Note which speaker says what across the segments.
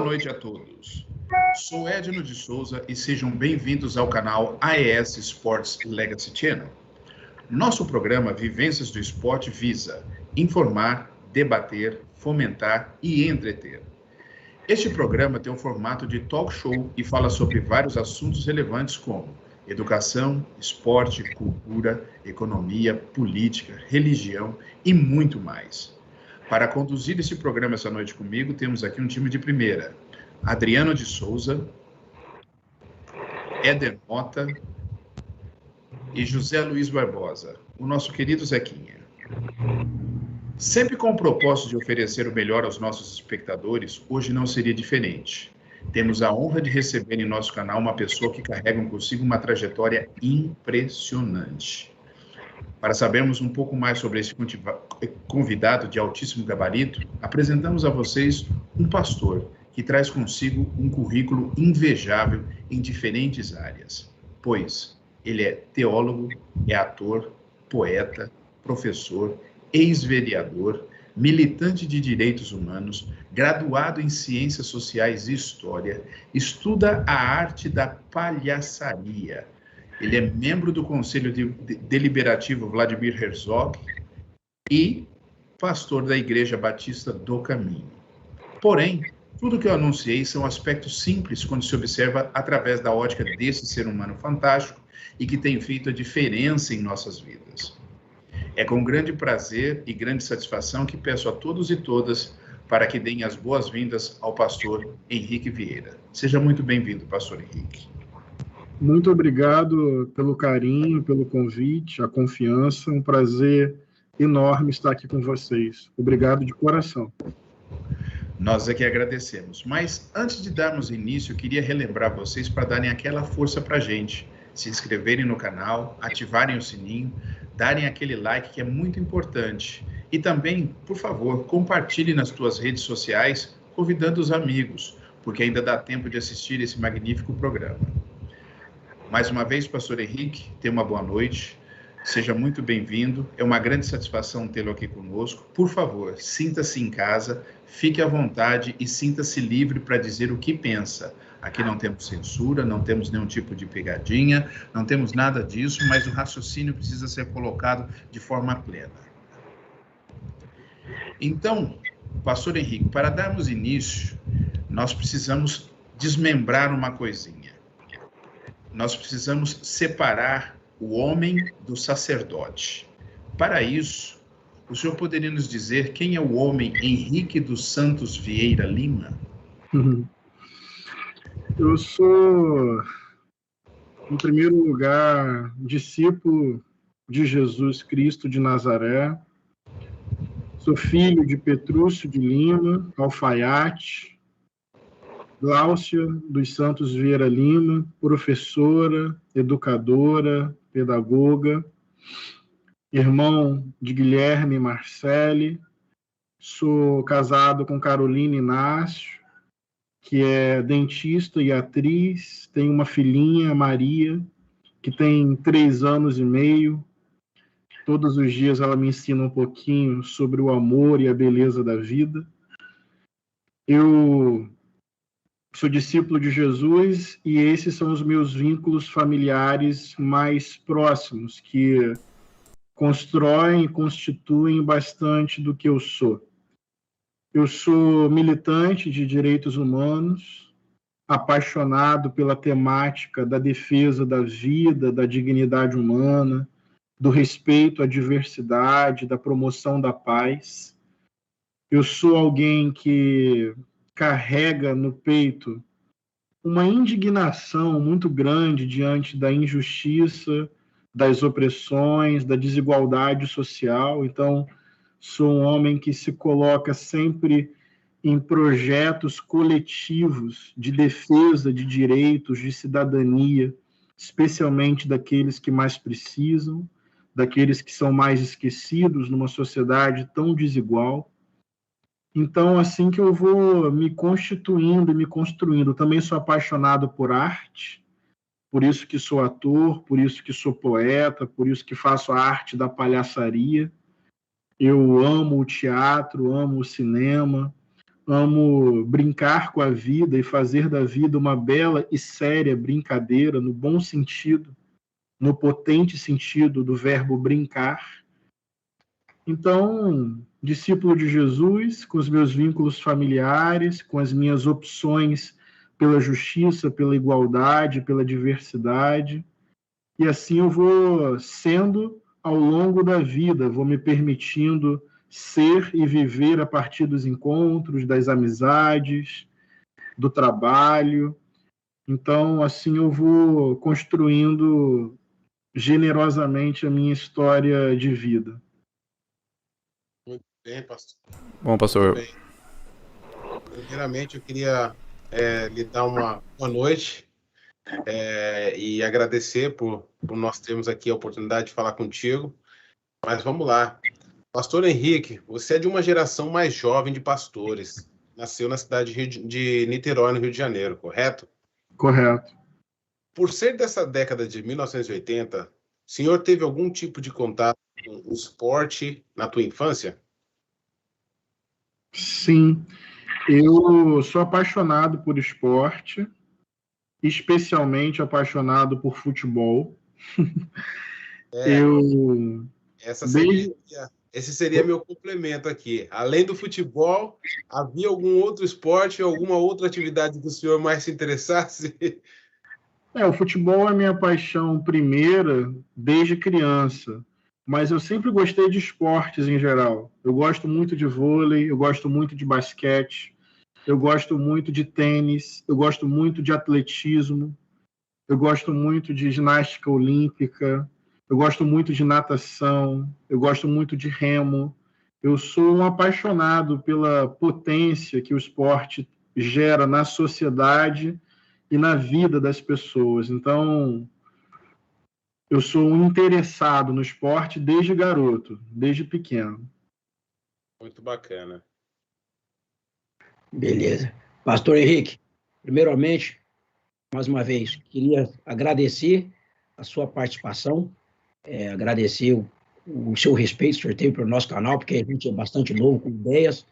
Speaker 1: noite a todos. Sou Edno de Souza e sejam bem-vindos ao canal AES Sports Legacy Channel. Nosso programa Vivências do Esporte visa informar, debater, fomentar e entreter. Este programa tem um formato de talk show e fala sobre vários assuntos relevantes como educação, esporte, cultura, economia, política, religião e muito mais. Para conduzir esse programa essa noite comigo, temos aqui um time de primeira. Adriano de Souza, Éder Mota e José Luiz Barbosa, o nosso querido Zequinha. Sempre com o propósito de oferecer o melhor aos nossos espectadores, hoje não seria diferente. Temos a honra de receber em nosso canal uma pessoa que carrega consigo uma trajetória impressionante. Para sabermos um pouco mais sobre esse convidado de altíssimo gabarito, apresentamos a vocês um pastor que traz consigo um currículo invejável em diferentes áreas, pois ele é teólogo, é ator, poeta, professor, ex-vereador, militante de direitos humanos, graduado em ciências sociais e história, estuda a arte da palhaçaria. Ele é membro do Conselho Deliberativo Vladimir Herzog e pastor da Igreja Batista do Caminho. Porém, tudo que eu anunciei são aspectos simples quando se observa através da ótica desse ser humano fantástico e que tem feito a diferença em nossas vidas. É com grande prazer e grande satisfação que peço a todos e todas para que deem as boas-vindas ao pastor Henrique Vieira. Seja muito bem-vindo, pastor Henrique.
Speaker 2: Muito obrigado pelo carinho, pelo convite, a confiança. Um prazer enorme estar aqui com vocês. Obrigado de coração.
Speaker 1: Nós aqui agradecemos. Mas antes de darmos início, eu queria relembrar vocês para darem aquela força para a gente. Se inscreverem no canal, ativarem o sininho, darem aquele like que é muito importante. E também, por favor, compartilhe nas suas redes sociais, convidando os amigos, porque ainda dá tempo de assistir esse magnífico programa. Mais uma vez, pastor Henrique, tenha uma boa noite, seja muito bem-vindo, é uma grande satisfação tê-lo aqui conosco. Por favor, sinta-se em casa, fique à vontade e sinta-se livre para dizer o que pensa. Aqui não temos censura, não temos nenhum tipo de pegadinha, não temos nada disso, mas o raciocínio precisa ser colocado de forma plena. Então, pastor Henrique, para darmos início, nós precisamos desmembrar uma coisinha. Nós precisamos separar o homem do sacerdote. Para isso, o senhor poderia nos dizer quem é o homem Henrique dos Santos Vieira Lima?
Speaker 2: Eu sou, em primeiro lugar, discípulo de Jesus Cristo de Nazaré. Sou filho de Petrúcio de Lima, alfaiate, Gláucia dos Santos Vieira Lima, professora, educadora, pedagoga, irmão de Guilherme e Marcele. Sou casado com Carolina Inácio, que é dentista e atriz. Tenho uma filhinha, Maria, que tem 3 anos e meio. Todos os dias ela me ensina um pouquinho sobre o amor e a beleza da vida. Eu sou discípulo de Jesus e esses são os meus vínculos familiares mais próximos, que constroem e constituem bastante do que eu sou. Eu sou militante de direitos humanos, apaixonado pela temática da defesa da vida, da dignidade humana, do respeito à diversidade, da promoção da paz. Eu sou alguém que carrega no peito uma indignação muito grande diante da injustiça, das opressões, da desigualdade social. Então, sou um homem que se coloca sempre em projetos coletivos de defesa de direitos, de cidadania, especialmente daqueles que mais precisam, daqueles que são mais esquecidos numa sociedade tão desigual. Então, assim que eu vou me constituindo, me construindo. Também sou apaixonado por arte, por isso que sou ator, por isso que sou poeta, por isso que faço a arte da palhaçaria. Eu amo o teatro, amo o cinema, amo brincar com a vida e fazer da vida uma bela e séria brincadeira, no bom sentido, no potente sentido do verbo brincar. Então, discípulo de Jesus, com os meus vínculos familiares, com as minhas opções pela justiça, pela igualdade, pela diversidade, e assim eu vou sendo ao longo da vida, vou me permitindo ser e viver a partir dos encontros, das amizades, do trabalho. Então, assim eu vou construindo generosamente a minha história de vida.
Speaker 3: Muito bem, pastor.
Speaker 4: Bom, pastor.
Speaker 3: Muito bem. Primeiramente, eu queria lhe dar uma boa noite e agradecer por nós termos aqui a oportunidade de falar contigo. Mas vamos lá. Pastor Henrique, você é de uma geração mais jovem de pastores. Nasceu na cidade de Niterói, no Rio de Janeiro, correto?
Speaker 2: Correto.
Speaker 3: Por ser dessa década de 1980, o senhor teve algum tipo de contato com o esporte na tua infância?
Speaker 2: Sim, eu sou apaixonado por esporte, especialmente apaixonado por futebol.
Speaker 3: Esse seria meu complemento aqui. Além do futebol, havia algum outro esporte, alguma outra atividade que o senhor mais se interessasse?
Speaker 2: O futebol é minha paixão primeira desde criança, mas eu sempre gostei de esportes em geral. Eu gosto muito de vôlei, eu gosto muito de basquete, eu gosto muito de tênis, eu gosto muito de atletismo, eu gosto muito de ginástica olímpica, eu gosto muito de natação, eu gosto muito de remo. Eu sou um apaixonado pela potência que o esporte gera na sociedade e na vida das pessoas. Então, eu sou um interessado no esporte desde garoto, desde pequeno.
Speaker 3: Muito bacana.
Speaker 5: Beleza. Pastor Henrique, primeiramente, mais uma vez, queria agradecer a sua participação, agradecer o seu respeito que o senhor teve para o nosso canal, porque a gente é bastante novo com ideias,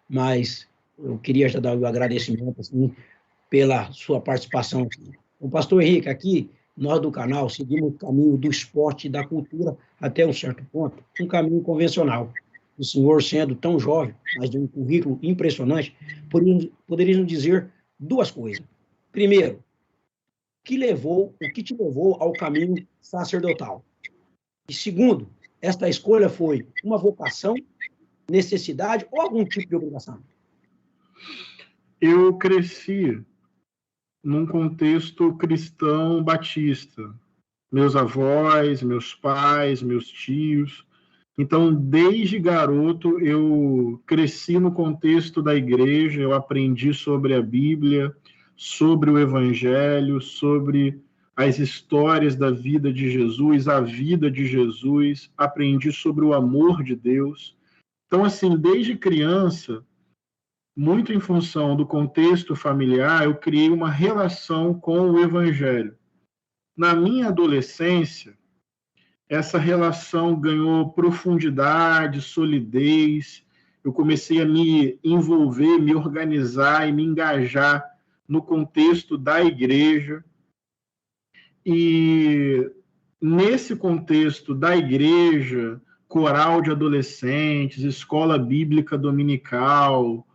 Speaker 5: mas eu queria já dar o agradecimento assim, pela sua participação aqui. O pastor Henrique, aqui, nós do canal seguimos o caminho do esporte e da cultura até um certo ponto, um caminho convencional. O senhor, sendo tão jovem, mas de um currículo impressionante, poderia nos dizer duas coisas. Primeiro, o que te levou ao caminho sacerdotal? E segundo, esta escolha foi uma vocação, necessidade ou algum tipo de obrigação?
Speaker 2: Eu cresci num contexto cristão batista. Meus avós, meus pais, meus tios. Então, desde garoto, eu cresci no contexto da igreja, eu aprendi sobre a Bíblia, sobre o Evangelho, sobre as histórias da vida de Jesus, a vida de Jesus, aprendi sobre o amor de Deus. Então, assim, desde criança, muito em função do contexto familiar, eu criei uma relação com o Evangelho. Na minha adolescência, essa relação ganhou profundidade, solidez. Eu comecei a me envolver, me organizar e me engajar no contexto da igreja. E nesse contexto da igreja, coral de adolescentes, escola bíblica dominical,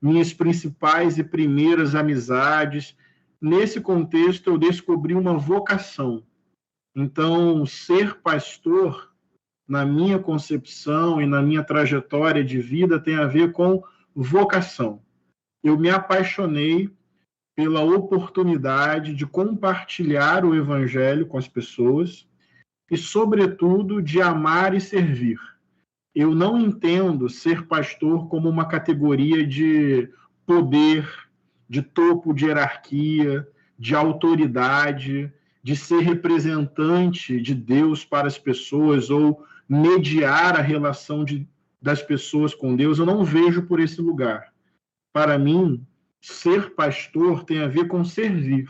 Speaker 2: minhas principais e primeiras amizades, nesse contexto eu descobri uma vocação. Então, ser pastor, na minha concepção e na minha trajetória de vida, tem a ver com vocação. Eu me apaixonei pela oportunidade de compartilhar o Evangelho com as pessoas e, sobretudo, de amar e servir. Eu não entendo ser pastor como uma categoria de poder, de topo de hierarquia, de autoridade, de ser representante de Deus para as pessoas ou mediar a relação das pessoas com Deus. Eu não vejo por esse lugar. Para mim, ser pastor tem a ver com servir,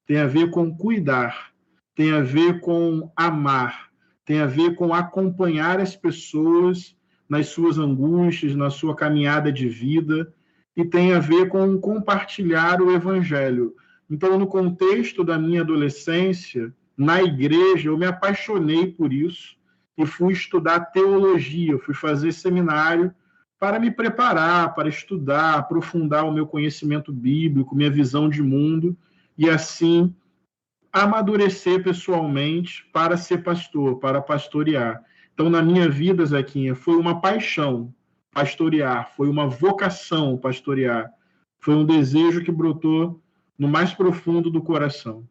Speaker 2: tem a ver com cuidar, tem a ver com amar, tem a ver com acompanhar as pessoas nas suas angústias, na sua caminhada de vida. e tem a ver com compartilhar o evangelho. Então, no contexto da minha adolescência, na igreja, eu me apaixonei por isso e fui estudar teologia, fui fazer seminário para me preparar, para estudar, aprofundar o meu conhecimento bíblico, minha visão de mundo, e assim amadurecer pessoalmente para ser pastor, para pastorear. Então, na minha vida, Zequinha, foi uma paixão pastorear, foi uma vocação pastorear, foi um desejo que brotou no mais profundo do coração.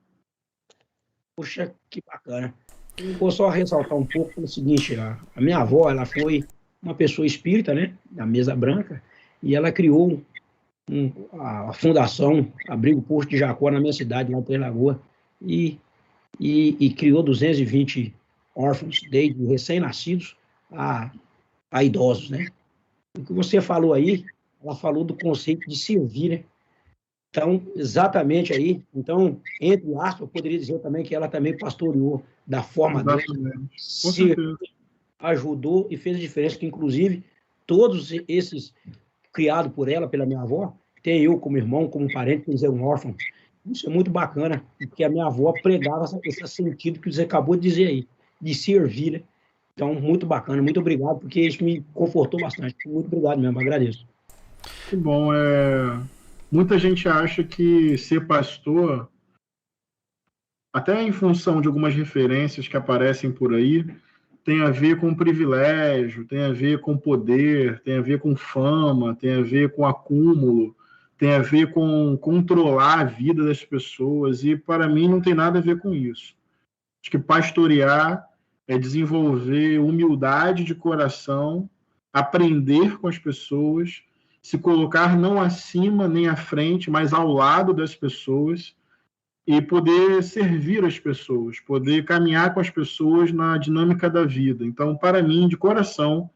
Speaker 5: Poxa, que bacana. Eu vou só ressaltar um pouco o seguinte, a minha avó, ela foi uma pessoa espírita, né, da Mesa Branca, e ela criou a fundação Abrigo Posto de Jacó na minha cidade, lá em Três Lagoas, e criou 220 órfãos, desde recém-nascidos a idosos, né? O que você falou aí, ela falou do conceito de servir, né? Então, exatamente aí, então, entre aspas, eu poderia dizer também que ela também pastoreou da forma dela, ajudou e fez a diferença, que inclusive todos esses criados por ela, pela minha avó, tem eu como irmão, como parente, que é um órfão. Isso é muito bacana, porque a minha avó pregava esse sentido que você acabou de dizer aí, de servir, né? Então, muito bacana, muito obrigado, porque isso me confortou bastante. Muito obrigado mesmo, agradeço.
Speaker 2: Que bom. Muita gente acha que ser pastor, até em função de algumas referências que aparecem por aí, tem a ver com privilégio, tem a ver com poder, tem a ver com fama, tem a ver com acúmulo, tem a ver com controlar a vida das pessoas, e para mim não tem nada a ver com isso. Acho que pastorear é desenvolver humildade de coração, aprender com as pessoas, se colocar não acima nem à frente, mas ao lado das pessoas, e poder servir as pessoas, poder caminhar com as pessoas na dinâmica da vida. Então, para mim, de coração,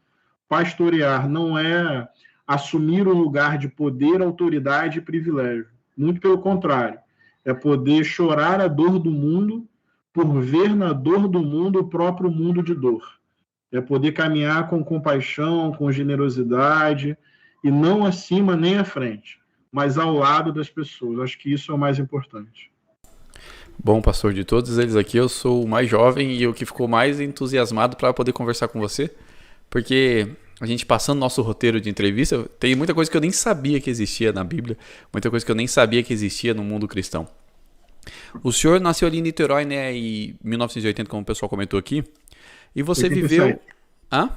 Speaker 2: pastorear não é assumir um lugar de poder, autoridade e privilégio. Muito pelo contrário. É poder chorar a dor do mundo por ver na dor do mundo o próprio mundo de dor. É poder caminhar com compaixão, com generosidade, e não acima nem à frente, mas ao lado das pessoas. Acho que isso é o mais importante.
Speaker 4: Bom, pastor, de todos eles aqui, eu sou o mais jovem e o que ficou mais entusiasmado para poder conversar com você, porque a gente passando nosso roteiro de entrevista, tem muita coisa que eu nem sabia que existia na Bíblia, muita coisa que eu nem sabia que existia no mundo cristão. O senhor nasceu ali em Niterói, né, em 1980, como o pessoal comentou aqui, e você
Speaker 2: 87.
Speaker 4: Viveu... Hã?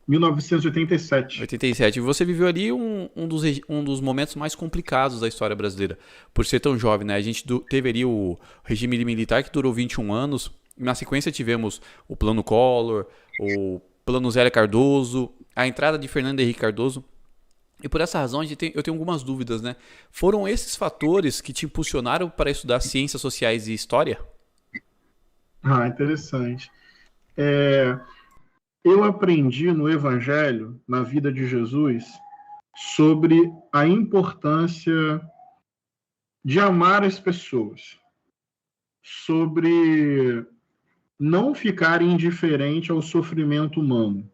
Speaker 2: 1987.
Speaker 4: 87. E você viveu ali um dos momentos mais complicados da história brasileira, por ser tão jovem, né? A gente teve ali o regime militar que durou 21 anos, na sequência tivemos o Plano Collor, o Plano Zé Cardoso, a entrada de Fernando Henrique Cardoso. E por essa razão eu tenho algumas dúvidas, né? Foram esses fatores que te impulsionaram para estudar ciências sociais e história?
Speaker 2: Interessante. Eu aprendi no Evangelho, na vida de Jesus, sobre a importância de amar as pessoas, sobre não ficar indiferente ao sofrimento humano,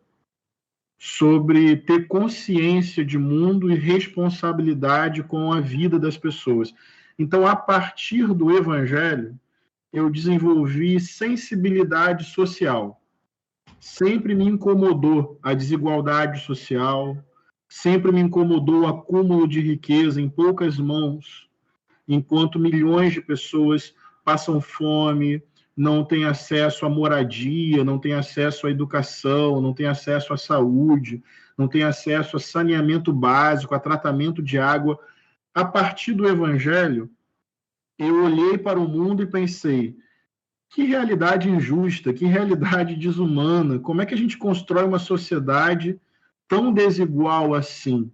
Speaker 2: sobre ter consciência de mundo e responsabilidade com a vida das pessoas. Então, a partir do Evangelho, eu desenvolvi sensibilidade social. Sempre me incomodou a desigualdade social, sempre me incomodou o acúmulo de riqueza em poucas mãos, enquanto milhões de pessoas passam fome, não têm acesso à moradia, não têm acesso à educação, não têm acesso à saúde, não têm acesso a saneamento básico, a tratamento de água. A partir do Evangelho, eu olhei para o mundo e pensei: que realidade injusta, que realidade desumana, como é que a gente constrói uma sociedade tão desigual assim?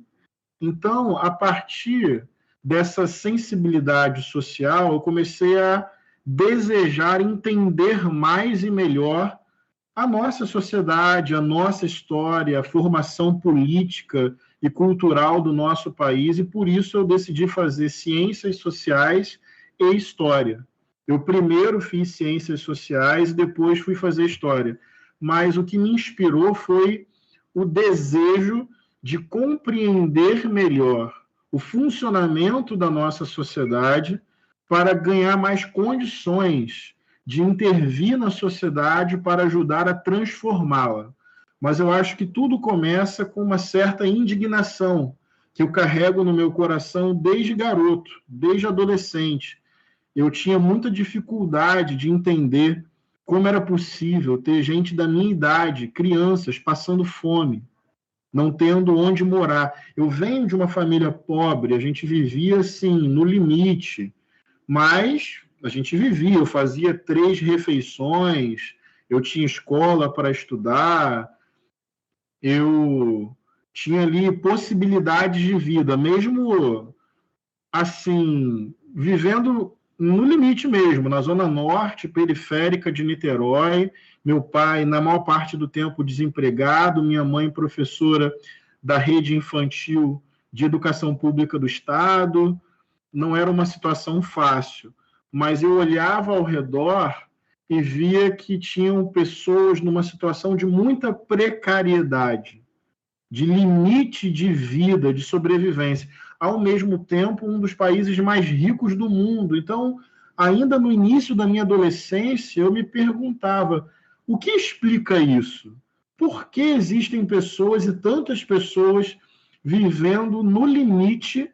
Speaker 2: Então, a partir dessa sensibilidade social, eu comecei a desejar entender mais e melhor a nossa sociedade, a nossa história, a formação política e cultural do nosso país, e por isso eu decidi fazer ciências sociais e história. Eu primeiro fiz ciências sociais e depois fui fazer história. Mas o que me inspirou foi o desejo de compreender melhor o funcionamento da nossa sociedade para ganhar mais condições de intervir na sociedade para ajudar a transformá-la. Mas eu acho que tudo começa com uma certa indignação que eu carrego no meu coração desde garoto, desde adolescente. Eu tinha muita dificuldade de entender como era possível ter gente da minha idade, crianças, passando fome, não tendo onde morar. Eu venho de uma família pobre, a gente vivia assim, no limite, mas a gente vivia, eu fazia 3 refeições, eu tinha escola para estudar, eu tinha ali possibilidades de vida, mesmo assim, vivendo no limite mesmo, na zona norte, periférica de Niterói. Meu pai, na maior parte do tempo, desempregado, minha mãe, professora da rede infantil de educação pública do Estado. Não era uma situação fácil, mas eu olhava ao redor e via que tinham pessoas numa situação de muita precariedade, de limite de vida, de sobrevivência. Ao mesmo tempo, um dos países mais ricos do mundo. Então, ainda no início da minha adolescência, eu me perguntava, o que explica isso? Por que existem pessoas e tantas pessoas vivendo no limite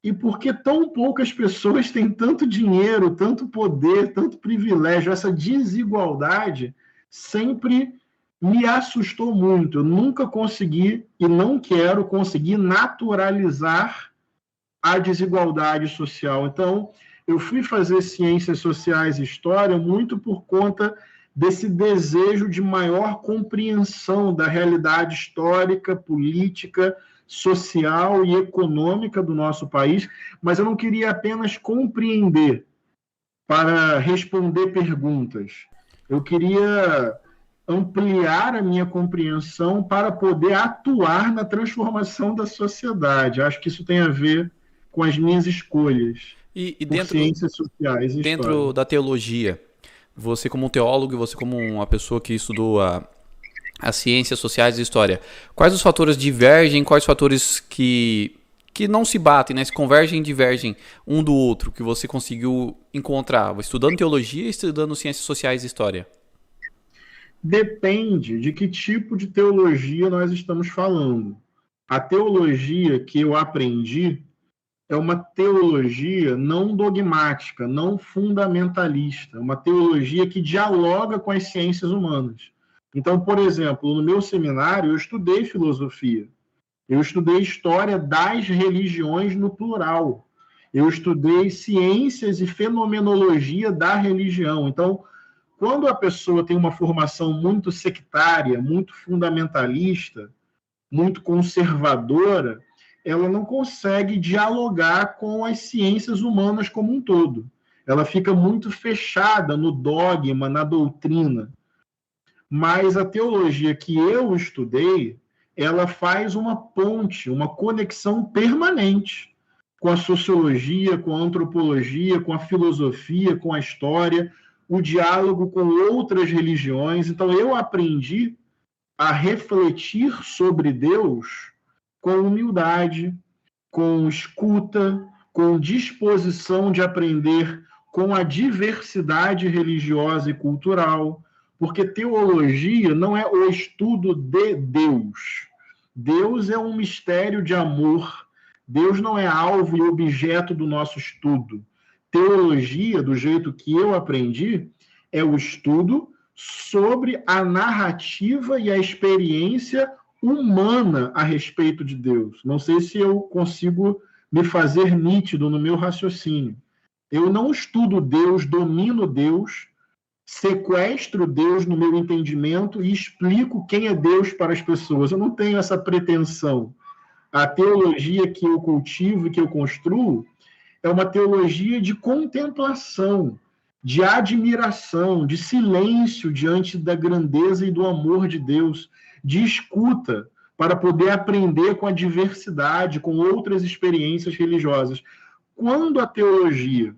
Speaker 2: e por que tão poucas pessoas têm tanto dinheiro, tanto poder, tanto privilégio? Essa desigualdade sempre me assustou muito. Eu nunca consegui e não quero conseguir naturalizar a desigualdade social. Então, eu fui fazer ciências sociais e história muito por conta desse desejo de maior compreensão da realidade histórica, política, social e econômica do nosso país, mas eu não queria apenas compreender para responder perguntas. Eu queria ampliar a minha compreensão para poder atuar na transformação da sociedade. Acho que isso tem a ver com as minhas escolhas
Speaker 4: E
Speaker 2: por ciências sociais e
Speaker 4: dentro
Speaker 2: história.
Speaker 4: da teologia, você como um teólogo, você como uma pessoa que estudou as ciências sociais e história, quais os fatores divergem, quais os fatores que não se batem, né? Se convergem e divergem um do outro, que você conseguiu encontrar, estudando teologia e estudando ciências sociais e história?
Speaker 2: Depende de que tipo de teologia nós estamos falando. A teologia que eu aprendi é uma teologia não dogmática, não fundamentalista, uma teologia que dialoga com as ciências humanas. Então, por exemplo, no meu seminário eu estudei filosofia, eu estudei história das religiões no plural, eu estudei ciências e fenomenologia da religião. Então, quando a pessoa tem uma formação muito sectária, muito fundamentalista, muito conservadora, ela não consegue dialogar com as ciências humanas como um todo. Ela fica muito fechada no dogma, na doutrina. Mas a teologia que eu estudei, ela faz uma ponte, uma conexão permanente com a sociologia, com a antropologia, com a filosofia, com a história, o diálogo com outras religiões. Então, eu aprendi a refletir sobre Deus com humildade, com escuta, com disposição de aprender com a diversidade religiosa e cultural, porque teologia não é o estudo de Deus. Deus é um mistério de amor. Deus não é alvo e objeto do nosso estudo. Teologia, do jeito que eu aprendi, é o estudo sobre a narrativa e a experiência humana a respeito de Deus. Não sei se eu consigo me fazer nítido no meu raciocínio. Eu não estudo Deus, domino Deus, sequestro Deus no meu entendimento e explico quem é Deus para as pessoas. Eu não tenho essa pretensão. A teologia que eu cultivo e que eu construo é uma teologia de contemplação, de admiração, de silêncio diante da grandeza e do amor de Deus, de escuta, para poder aprender com a diversidade, com outras experiências religiosas. Quando a teologia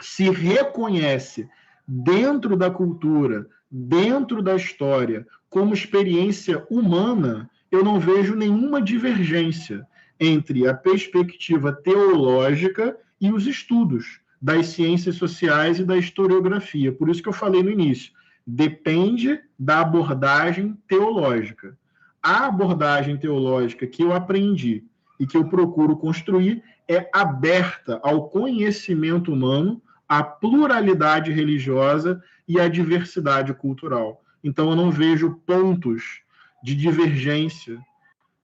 Speaker 2: se reconhece dentro da cultura, dentro da história, como experiência humana, eu não vejo nenhuma divergência entre a perspectiva teológica e os estudos das ciências sociais e da historiografia. Por isso que eu falei no início, depende da abordagem teológica. A abordagem teológica que eu aprendi e que eu procuro construir é aberta ao conhecimento humano, à pluralidade religiosa e à diversidade cultural. Então, eu não vejo pontos de divergência,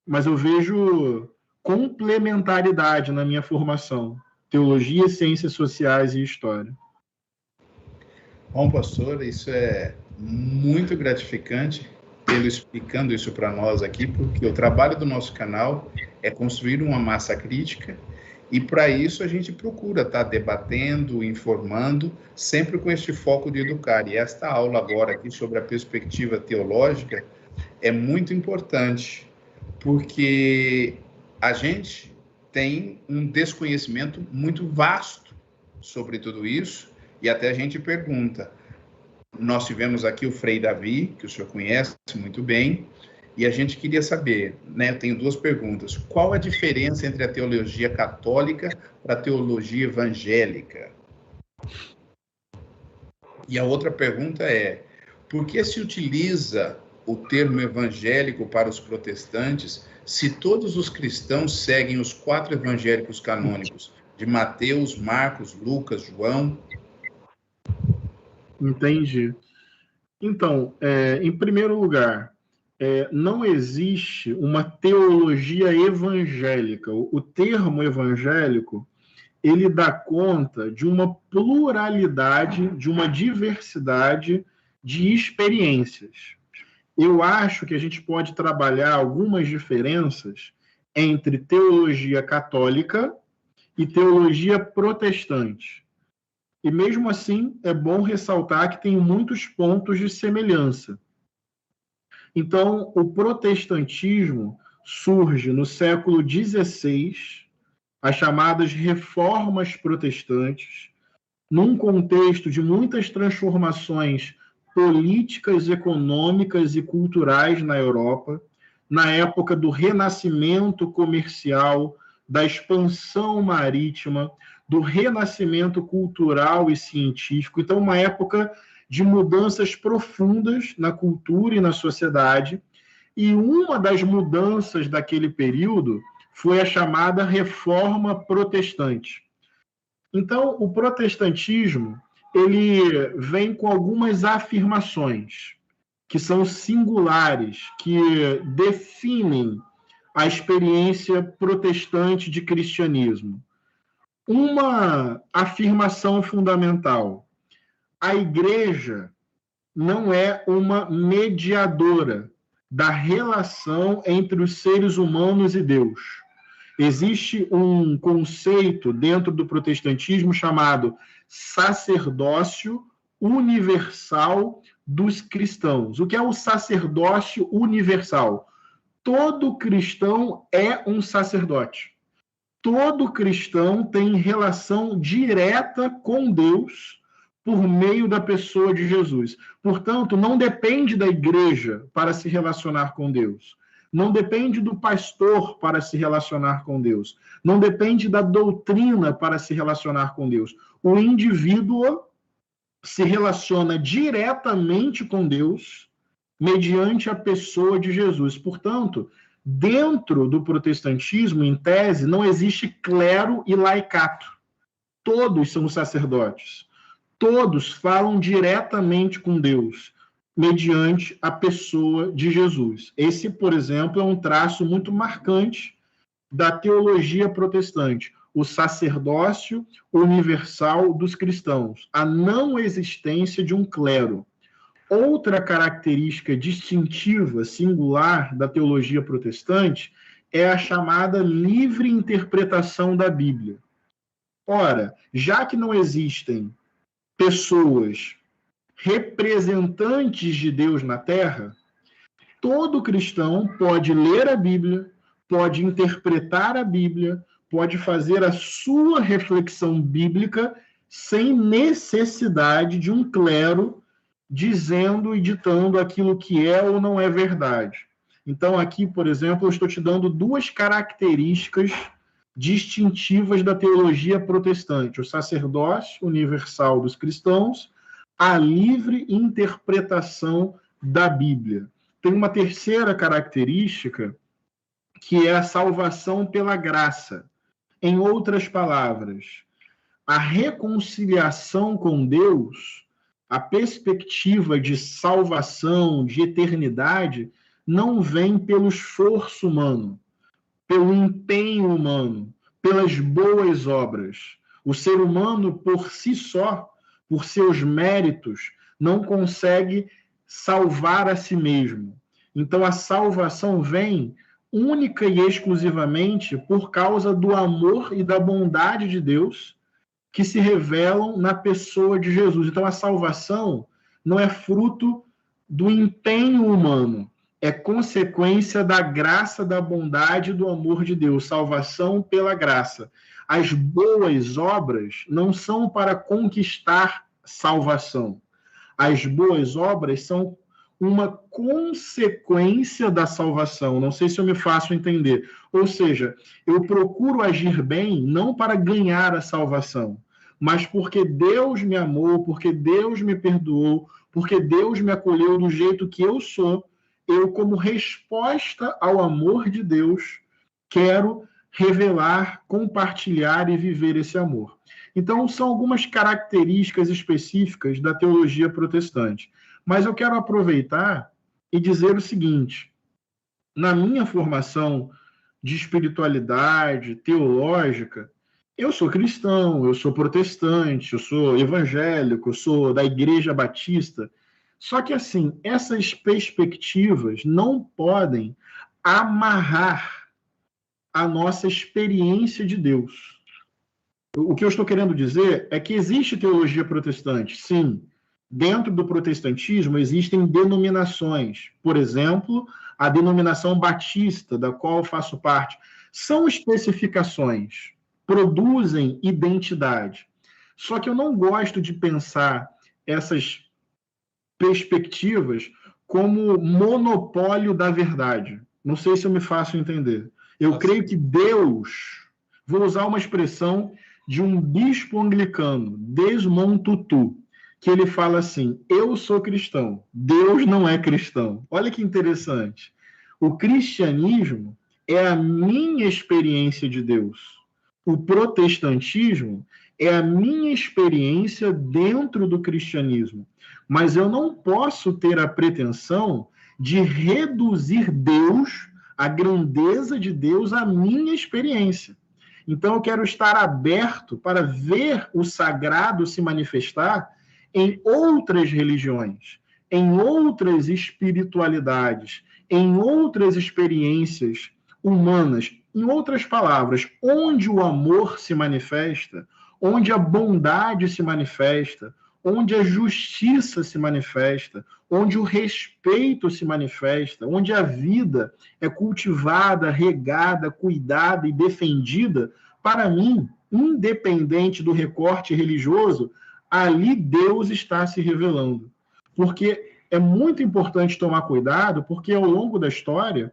Speaker 2: mas eu vejo complementaridade na minha formação. Teologia, ciências sociais e história.
Speaker 1: Bom, pastor, isso é muito gratificante, ele explicando isso para nós aqui, porque o trabalho do nosso canal é construir uma massa crítica, e para isso a gente procura estar debatendo, informando, sempre com este foco de educar. E esta aula agora aqui sobre a perspectiva teológica é muito importante, porque a gente tem um desconhecimento muito vasto sobre tudo isso, e até a gente pergunta. Nós tivemos aqui o Frei Davi, que o senhor conhece muito bem, e a gente queria saber, né, eu tenho duas perguntas. Qual a diferença entre a teologia católica para a teologia evangélica? E a outra pergunta é, por que se utiliza o termo evangélico para os protestantes se todos os cristãos seguem os 4 evangélicos canônicos, de Mateus, Marcos, Lucas, João?
Speaker 2: Entendi. Então, em primeiro lugar, não existe uma teologia evangélica. O termo evangélico, ele dá conta de uma pluralidade, de uma diversidade de experiências. Eu acho que a gente pode trabalhar algumas diferenças entre teologia católica e teologia protestante. E mesmo assim, é bom ressaltar que tem muitos pontos de semelhança. Então, o protestantismo surge no século XVI, as chamadas reformas protestantes, num contexto de muitas transformações políticas, econômicas e culturais na Europa, na época do renascimento comercial, da expansão marítima, do renascimento cultural e científico. Então, uma época de mudanças profundas na cultura e na sociedade. E uma das mudanças daquele período foi a chamada Reforma Protestante. Então, o protestantismo, ele vem com algumas afirmações que são singulares, que definem a experiência protestante de cristianismo. Uma afirmação fundamental: a igreja não é uma mediadora da relação entre os seres humanos e Deus. Existe um conceito dentro do protestantismo chamado sacerdócio universal dos cristãos. O que é o sacerdócio universal? Todo cristão é um sacerdote. Todo cristão tem relação direta com Deus por meio da pessoa de Jesus. Portanto, não depende da igreja para se relacionar com Deus. Não depende do pastor para se relacionar com Deus. Não depende da doutrina para se relacionar com Deus. O indivíduo se relaciona diretamente com Deus mediante a pessoa de Jesus. Portanto, dentro do protestantismo, em tese, não existe clero e laicato. Todos são sacerdotes. Todos falam diretamente com Deus, mediante a pessoa de Jesus. Esse, por exemplo, é um traço muito marcante da teologia protestante, o sacerdócio universal dos cristãos, a não existência de um clero. Outra característica distintiva, singular da teologia protestante é a chamada livre interpretação da Bíblia. Ora, já que não existem pessoas representantes de Deus na Terra, todo cristão pode ler a Bíblia, pode interpretar a Bíblia, pode fazer a sua reflexão bíblica sem necessidade de um clero dizendo e ditando aquilo que é ou não é verdade. Então, aqui, por exemplo, eu estou te dando duas características distintivas da teologia protestante: o sacerdócio universal dos cristãos, a livre interpretação da Bíblia. Tem uma terceira característica, que é a salvação pela graça. Em outras palavras, a reconciliação com Deus, a perspectiva de salvação, de eternidade, não vem pelo esforço humano, pelo empenho humano, pelas boas obras. O ser humano, por si só, por seus méritos, não consegue salvar a si mesmo. Então, a salvação vem única e exclusivamente por causa do amor e da bondade de Deus que se revelam na pessoa de Jesus. Então, a salvação não é fruto do empenho humano, é consequência da graça, da bondade e do amor de Deus. Salvação pela graça. As boas obras não são para conquistar salvação. As boas obras são uma consequência da salvação. Não sei se eu me faço entender. Ou seja, eu procuro agir bem não para ganhar a salvação, mas porque Deus me amou, porque Deus me perdoou, porque Deus me acolheu do jeito que eu sou. Eu, como resposta ao amor de Deus, quero revelar, compartilhar e viver esse amor. Então, são algumas características específicas da teologia protestante. Mas eu quero aproveitar e dizer o seguinte: na minha formação de espiritualidade teológica, eu sou cristão, eu sou protestante, eu sou evangélico, eu sou da Igreja Batista. Só que, assim, essas perspectivas não podem amarrar a nossa experiência de Deus. O que eu estou querendo dizer é que existe teologia protestante, sim. Dentro do protestantismo existem denominações. Por exemplo, a denominação batista, da qual eu faço parte. São especificações, produzem identidade. Só que eu não gosto de pensar essas perspectivas como monopólio da verdade. Não sei se eu me faço entender. Eu creio que Deus, vou usar uma expressão de um bispo anglicano, Desmond Tutu, que ele fala assim: eu sou cristão, Deus não é cristão. Olha que interessante. O cristianismo é a minha experiência de Deus. O protestantismo é a minha experiência dentro do cristianismo. Mas eu não posso ter a pretensão de reduzir Deus, a grandeza de Deus, à minha experiência. Então eu quero estar aberto para ver o sagrado se manifestar em outras religiões, em outras espiritualidades, em outras experiências humanas. Em outras palavras, onde o amor se manifesta, onde a bondade se manifesta, onde a justiça se manifesta, onde o respeito se manifesta, onde a vida é cultivada, regada, cuidada e defendida, para mim, independente do recorte religioso, ali Deus está se revelando. Porque é muito importante tomar cuidado, porque ao longo da história,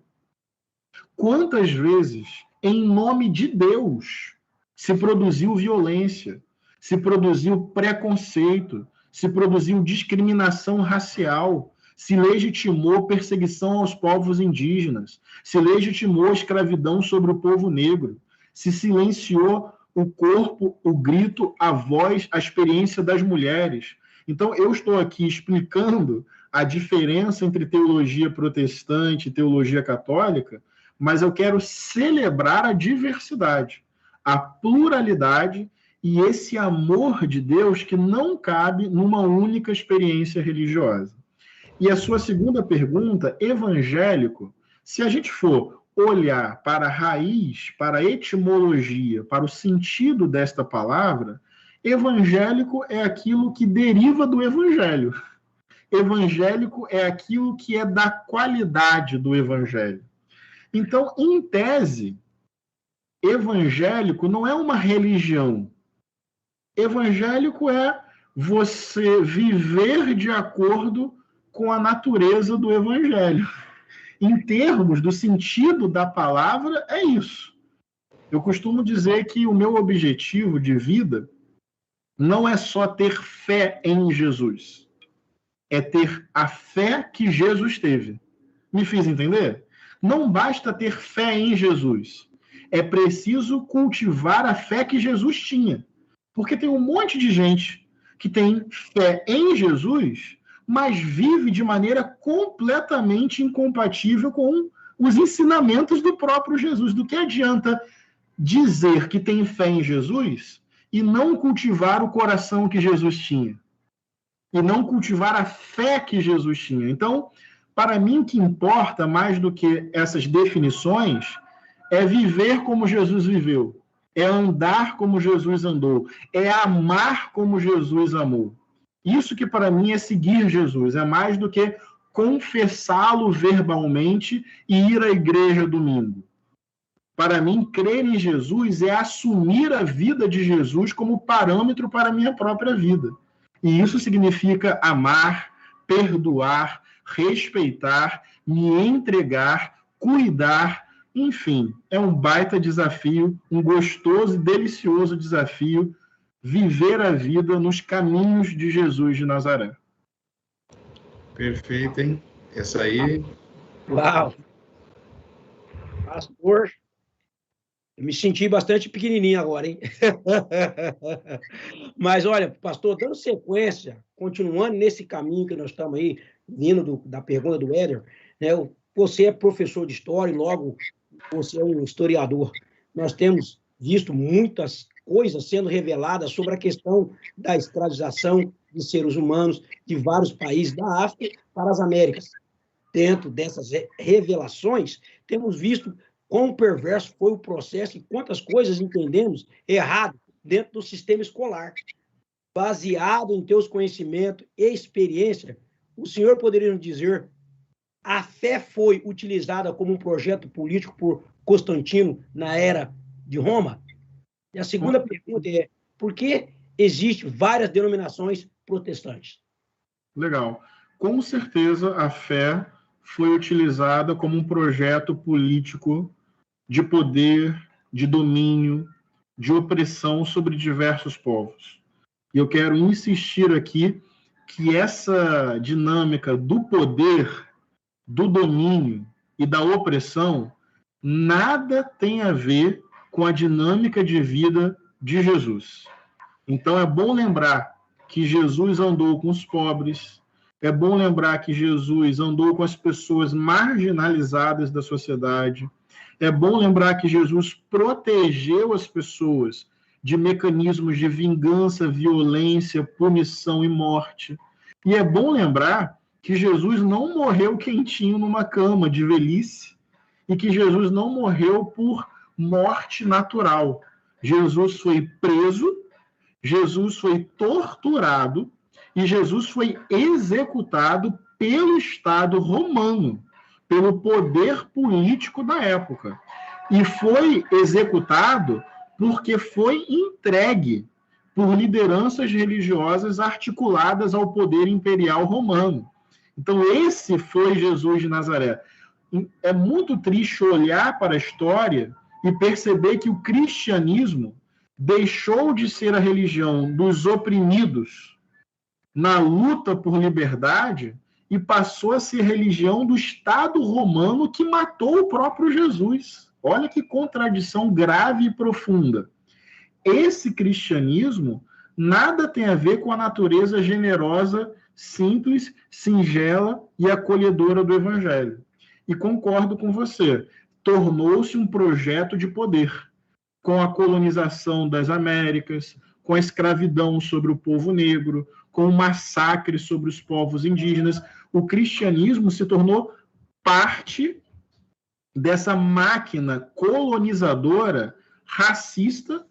Speaker 2: quantas vezes, em nome de Deus, se produziu violência, se produziu preconceito, se produziu discriminação racial, se legitimou perseguição aos povos indígenas, se legitimou a escravidão sobre o povo negro, se silenciou o corpo, o grito, a voz, a experiência das mulheres. Então, eu estou aqui explicando a diferença entre teologia protestante e teologia católica, mas eu quero celebrar a diversidade, a pluralidade e esse amor de Deus que não cabe numa única experiência religiosa. E a sua segunda pergunta, evangélico, se a gente for olhar para a raiz, para a etimologia, para o sentido desta palavra, evangélico é aquilo que deriva do evangelho. Evangélico é aquilo que é da qualidade do evangelho. Então, em tese, evangélico não é uma religião. Evangélico é você viver de acordo com a natureza do evangelho. em termos do sentido da palavra, é isso. Eu costumo dizer que o meu objetivo de vida não é só ter fé em Jesus, é ter a fé que Jesus teve. Me fiz entender? Não basta ter fé em Jesus, é preciso cultivar a fé que Jesus tinha. Porque tem um monte de gente que tem fé em Jesus, mas vive de maneira completamente incompatível com os ensinamentos do próprio Jesus. Do que adianta dizer que tem fé em Jesus e não cultivar o coração que Jesus tinha? E não cultivar a fé que Jesus tinha? Então, para mim, o que importa mais do que essas definições é viver como Jesus viveu, é andar como Jesus andou, é amar como Jesus amou. Isso que para mim é seguir Jesus, é mais do que confessá-lo verbalmente e ir à igreja domingo. Para mim, crer em Jesus é assumir a vida de Jesus como parâmetro para a minha própria vida. E isso significa amar, perdoar, respeitar, me entregar, cuidar. Enfim, é um baita desafio, um gostoso e delicioso desafio, viver a vida nos caminhos de Jesus de Nazaré.
Speaker 1: Perfeito, hein? Essa aí...
Speaker 5: Uau! Pastor, eu me senti bastante pequenininho agora, hein? Mas, olha, pastor, dando sequência, continuando nesse caminho que nós estamos aí, vindo da pergunta do Éder, né? Você é professor de história e logo você é um historiador. Nós temos visto muitas coisas sendo reveladas sobre a questão da escravização de seres humanos de vários países da África para as Américas. Dentro dessas revelações, temos visto quão perverso foi o processo e quantas coisas entendemos errado dentro do sistema escolar. Baseado em teus conhecimentos e experiência, o senhor poderia nos dizer: a fé foi utilizada como um projeto político por Constantino na era de Roma? E a segunda pergunta é: por que existem várias denominações protestantes?
Speaker 2: Legal. Com certeza a fé foi utilizada como um projeto político de poder, de domínio, de opressão sobre diversos povos. E eu quero insistir aqui que essa dinâmica do poder, do domínio e da opressão nada tem a ver com a dinâmica de vida de Jesus. Então é bom lembrar que Jesus andou com os pobres, é bom lembrar que Jesus andou com as pessoas marginalizadas da sociedade, é bom lembrar que Jesus protegeu as pessoas de mecanismos de vingança, violência, punição e morte. E é bom lembrar que Jesus não morreu quentinho numa cama de velhice e que Jesus não morreu por morte natural. Jesus foi preso, Jesus foi torturado e Jesus foi executado pelo Estado romano, pelo poder político da época. E foi executado porque foi entregue por lideranças religiosas articuladas ao poder imperial romano. Então, esse foi Jesus de Nazaré. É muito triste olhar para a história e perceber que o cristianismo deixou de ser a religião dos oprimidos na luta por liberdade e passou a ser religião do Estado romano que matou o próprio Jesus. Olha que contradição grave e profunda. Esse cristianismo nada tem a ver com a natureza generosa, simples, singela e acolhedora do Evangelho. E concordo com você, tornou-se um projeto de poder, com a colonização das Américas, com a escravidão sobre o povo negro, com o massacre sobre os povos indígenas. O cristianismo se tornou parte dessa máquina colonizadora, racista,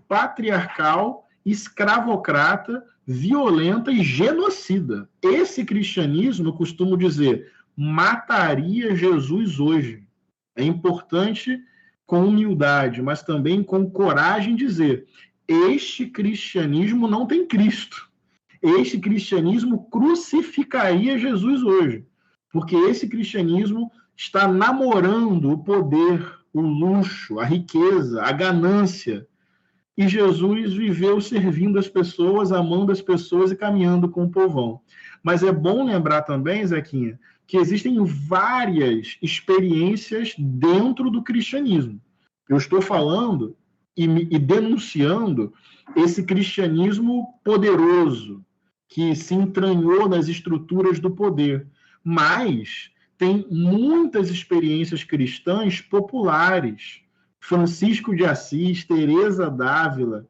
Speaker 2: patriarcal, escravocrata, violenta e genocida. Esse cristianismo, eu costumo dizer, mataria Jesus hoje. É importante, com humildade, mas também com coragem, dizer: este cristianismo não tem Cristo. Este cristianismo crucificaria Jesus hoje, porque esse cristianismo está namorando o poder, o luxo, a riqueza, a ganância. E Jesus viveu servindo as pessoas, amando as pessoas e caminhando com o povão. Mas é bom lembrar também, Zequinha, que existem várias experiências dentro do cristianismo. Eu estou falando e denunciando esse cristianismo poderoso, que se entranhou nas estruturas do poder. Mas tem muitas experiências cristãs populares. Francisco de Assis, Teresa d'Ávila,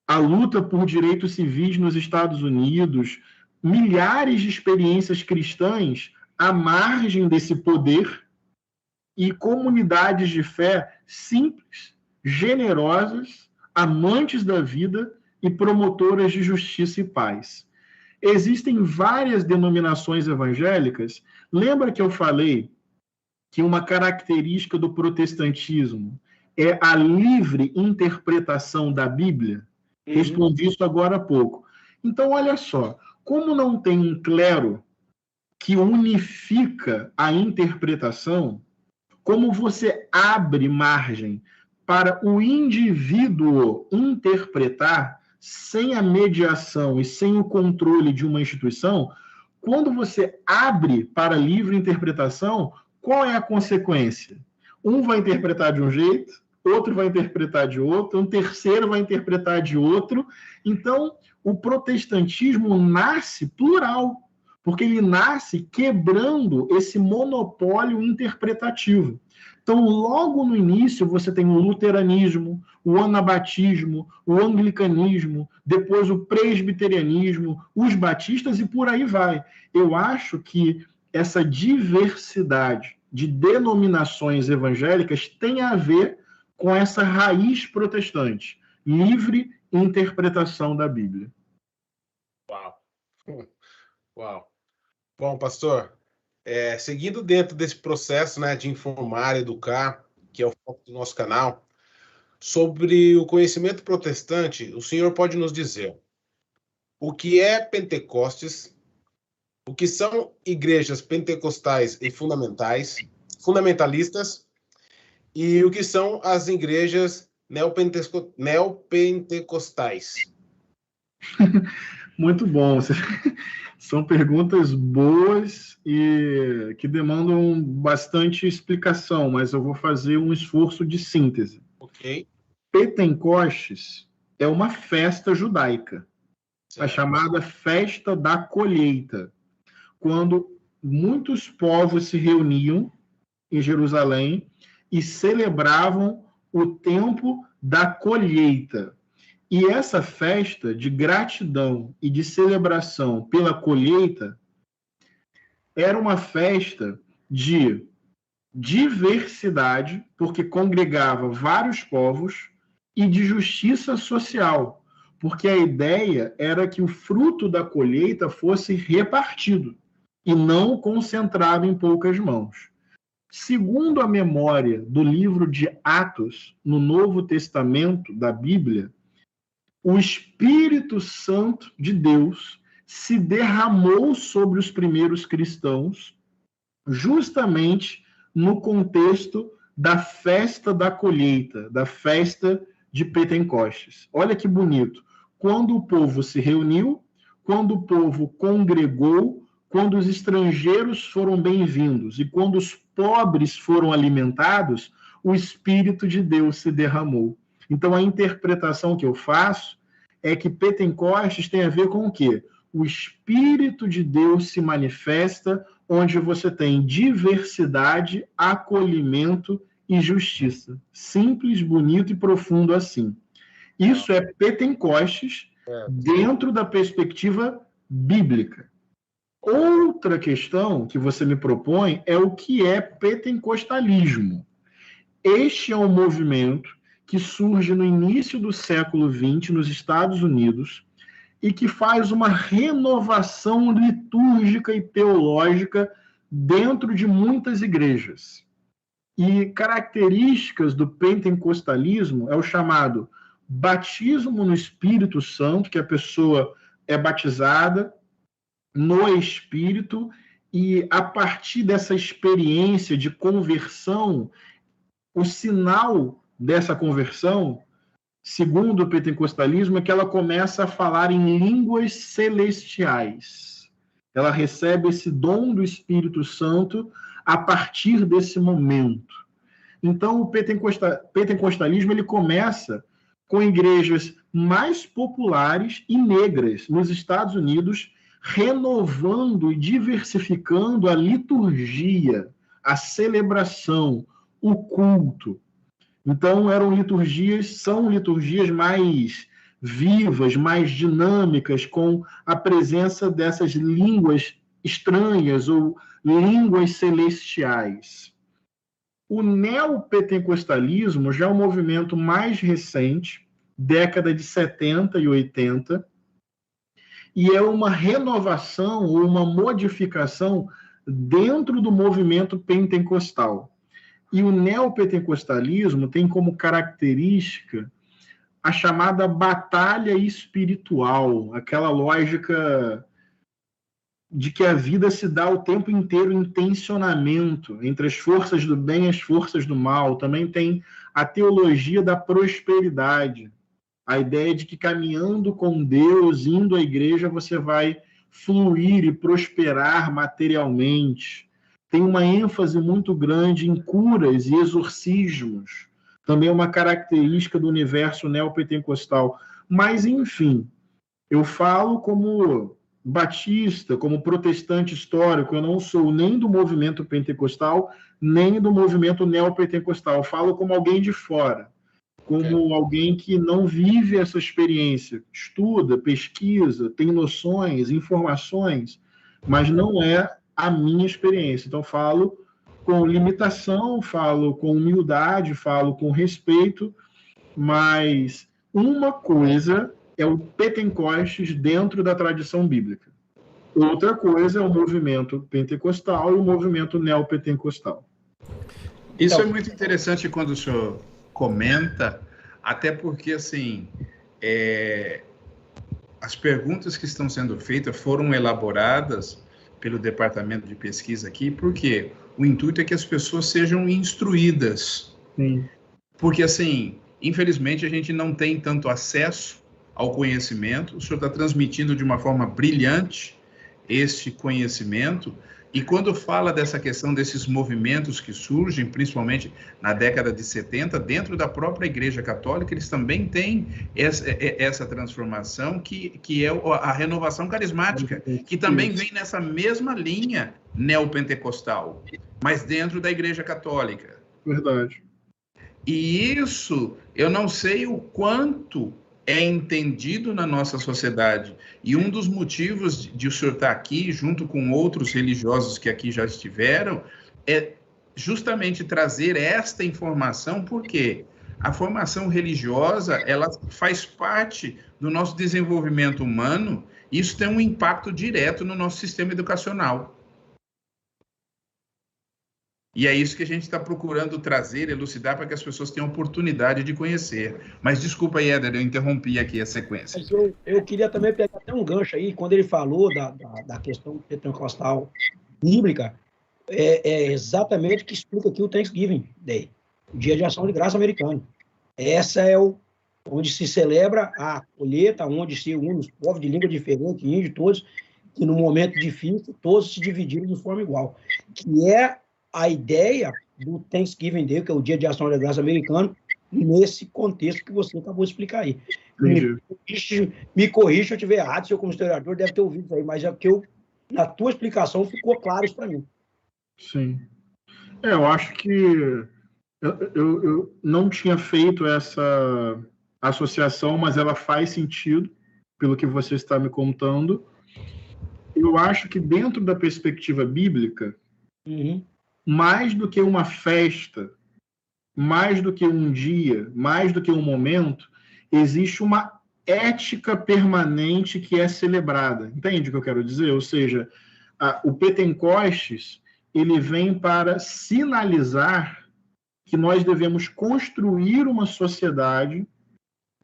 Speaker 2: a luta por direitos civis nos Estados Unidos, milhares de experiências cristãs à margem desse poder e comunidades de fé simples, generosas, amantes da vida e promotoras de justiça e paz. Existem várias denominações evangélicas. Lembra que eu falei que uma característica do protestantismo é a livre interpretação da Bíblia? Respondi isso agora há pouco. Então, olha só, como não tem um clero que unifica a interpretação, como você abre margem para o indivíduo interpretar sem a mediação e sem o controle de uma instituição, quando você abre para livre interpretação, qual é a consequência? Um vai interpretar de um jeito, outro vai interpretar de outro, um terceiro vai interpretar de outro. Então, o protestantismo nasce plural, porque ele nasce quebrando esse monopólio interpretativo. Então, logo no início, você tem o luteranismo, o anabatismo, o anglicanismo, depois o presbiterianismo, os batistas e por aí vai. Eu acho que essa diversidade de denominações evangélicas tem a ver com essa raiz protestante, livre interpretação da Bíblia.
Speaker 3: Uau! Uau! Bom, pastor, seguindo dentro desse processo, né, de informar, educar, que é o foco do nosso canal, sobre o conhecimento protestante, o senhor pode nos dizer o que é Pentecostes, o que são igrejas pentecostais e fundamentalistas, e o que são as igrejas neopentecostais?
Speaker 2: Muito bom. São perguntas boas e que demandam bastante explicação, mas eu vou fazer um esforço de síntese.
Speaker 3: Ok.
Speaker 2: Pentecostes é uma festa judaica,
Speaker 3: Certo.
Speaker 2: a chamada Festa da Colheita, quando muitos povos se reuniam em Jerusalém e celebravam o tempo da colheita. E essa festa de gratidão e de celebração pela colheita era uma festa de diversidade, porque congregava vários povos, e de justiça social, porque a ideia era que o fruto da colheita fosse repartido e não concentrado em poucas mãos. Segundo a memória do livro de Atos, no Novo Testamento da Bíblia, o Espírito Santo de Deus se derramou sobre os primeiros cristãos, justamente no contexto da festa da colheita, da festa de Pentecostes. Olha que bonito. Quando o povo se reuniu, quando o povo congregou, quando os estrangeiros foram bem-vindos e quando os pobres foram alimentados, o Espírito de Deus se derramou. Então, a interpretação que eu faço é que Pentecostes tem a ver com o quê? O Espírito de Deus se manifesta onde você tem diversidade, acolhimento e justiça. Simples, bonito e profundo assim. Isso é Pentecostes dentro da perspectiva bíblica. Outra questão que você me propõe é o que é pentecostalismo. Este é um movimento que surge no início do século XX nos Estados Unidos e que faz uma renovação litúrgica e teológica dentro de muitas igrejas. E características do pentecostalismo é o chamado batismo no Espírito Santo, que a pessoa é batizada no Espírito E a partir dessa experiência de conversão, o sinal dessa conversão, segundo o pentecostalismo, é que ela começa a falar em línguas celestiais. Ela recebe esse dom do Espírito Santo a partir desse momento. Então, o pentecostalismo ele começa com igrejas mais populares e negras nos Estados Unidos, renovando e diversificando a liturgia, a celebração, o culto. Então, são liturgias mais vivas, mais dinâmicas, com a presença dessas línguas estranhas ou línguas celestiais. O neopentecostalismo já é um movimento mais recente, década de 70 e 80, e é uma renovação ou uma modificação dentro do movimento pentecostal. E o neopentecostalismo tem como característica a chamada batalha espiritual, aquela lógica de que a vida se dá o tempo inteiro em tensionamento entre as forças do bem e as forças do mal. Também tem a teologia da prosperidade, a ideia de que caminhando com Deus, indo à igreja, você vai fluir e prosperar materialmente. Tem uma ênfase muito grande em curas e exorcismos. Também é uma característica do universo neopentecostal. Mas, enfim, eu falo como batista, como protestante histórico, eu não sou nem do movimento pentecostal, nem do movimento neopentecostal. Eu falo como alguém de fora, como alguém que não vive essa experiência, estuda, pesquisa, tem noções, informações, mas não é a minha experiência. Então, falo com limitação, falo com humildade, falo com respeito, mas uma coisa é o Pentecostes dentro da tradição bíblica. Outra coisa é o movimento pentecostal e o movimento neopentecostal.
Speaker 1: Isso é muito interessante quando o senhor comenta, até porque, assim, as perguntas que estão sendo feitas foram elaboradas pelo departamento de pesquisa aqui, porque o intuito é que as pessoas sejam instruídas.
Speaker 2: Sim.
Speaker 1: Porque, assim, infelizmente, a gente não tem tanto acesso ao conhecimento. O senhor está transmitindo de uma forma brilhante este conhecimento, e quando fala dessa questão desses movimentos que surgem, principalmente na década de 70, dentro da própria Igreja Católica, eles também têm essa transformação que é a renovação carismática, que também vem nessa mesma linha neopentecostal, mas dentro da Igreja Católica.
Speaker 2: Verdade.
Speaker 1: E isso, eu não sei o quanto é entendido na nossa sociedade. E um dos motivos de o senhor estar aqui, junto com outros religiosos que aqui já estiveram, é justamente trazer esta informação, porque a formação religiosa, ela faz parte do nosso desenvolvimento humano, e isso tem um impacto direto no nosso sistema educacional. E é isso que a gente está procurando trazer, elucidar, para que as pessoas tenham oportunidade de conhecer. Mas desculpa aí, Éder, eu interrompi aqui a sequência.
Speaker 5: Mas eu queria também pegar até um gancho aí, quando ele falou da questão pentecostal bíblica, é exatamente o que explica aqui o Thanksgiving Day, o Dia de Ação de Graça americano. Essa é onde se celebra a colheita, onde se une os povos de língua diferente, índio, todos, que no momento difícil, todos se dividiram de forma igual. Que é a ideia do Thanksgiving Day, que é o Dia de Ação de Graça americano, nesse contexto que você acabou de explicar aí. Me corrija se eu estiver errado, se eu como historiador deve ter ouvido isso aí, mas é porque na tua explicação ficou claro isso para mim.
Speaker 2: Sim. Eu acho que eu não tinha feito essa associação, mas ela faz sentido, pelo que você está me contando. Eu acho que dentro da perspectiva bíblica, mais do que uma festa, mais do que um dia, mais do que um momento, existe uma ética permanente que é celebrada. Entende o que eu quero dizer? Ou seja, o Pentecostes, ele vem para sinalizar que nós devemos construir uma sociedade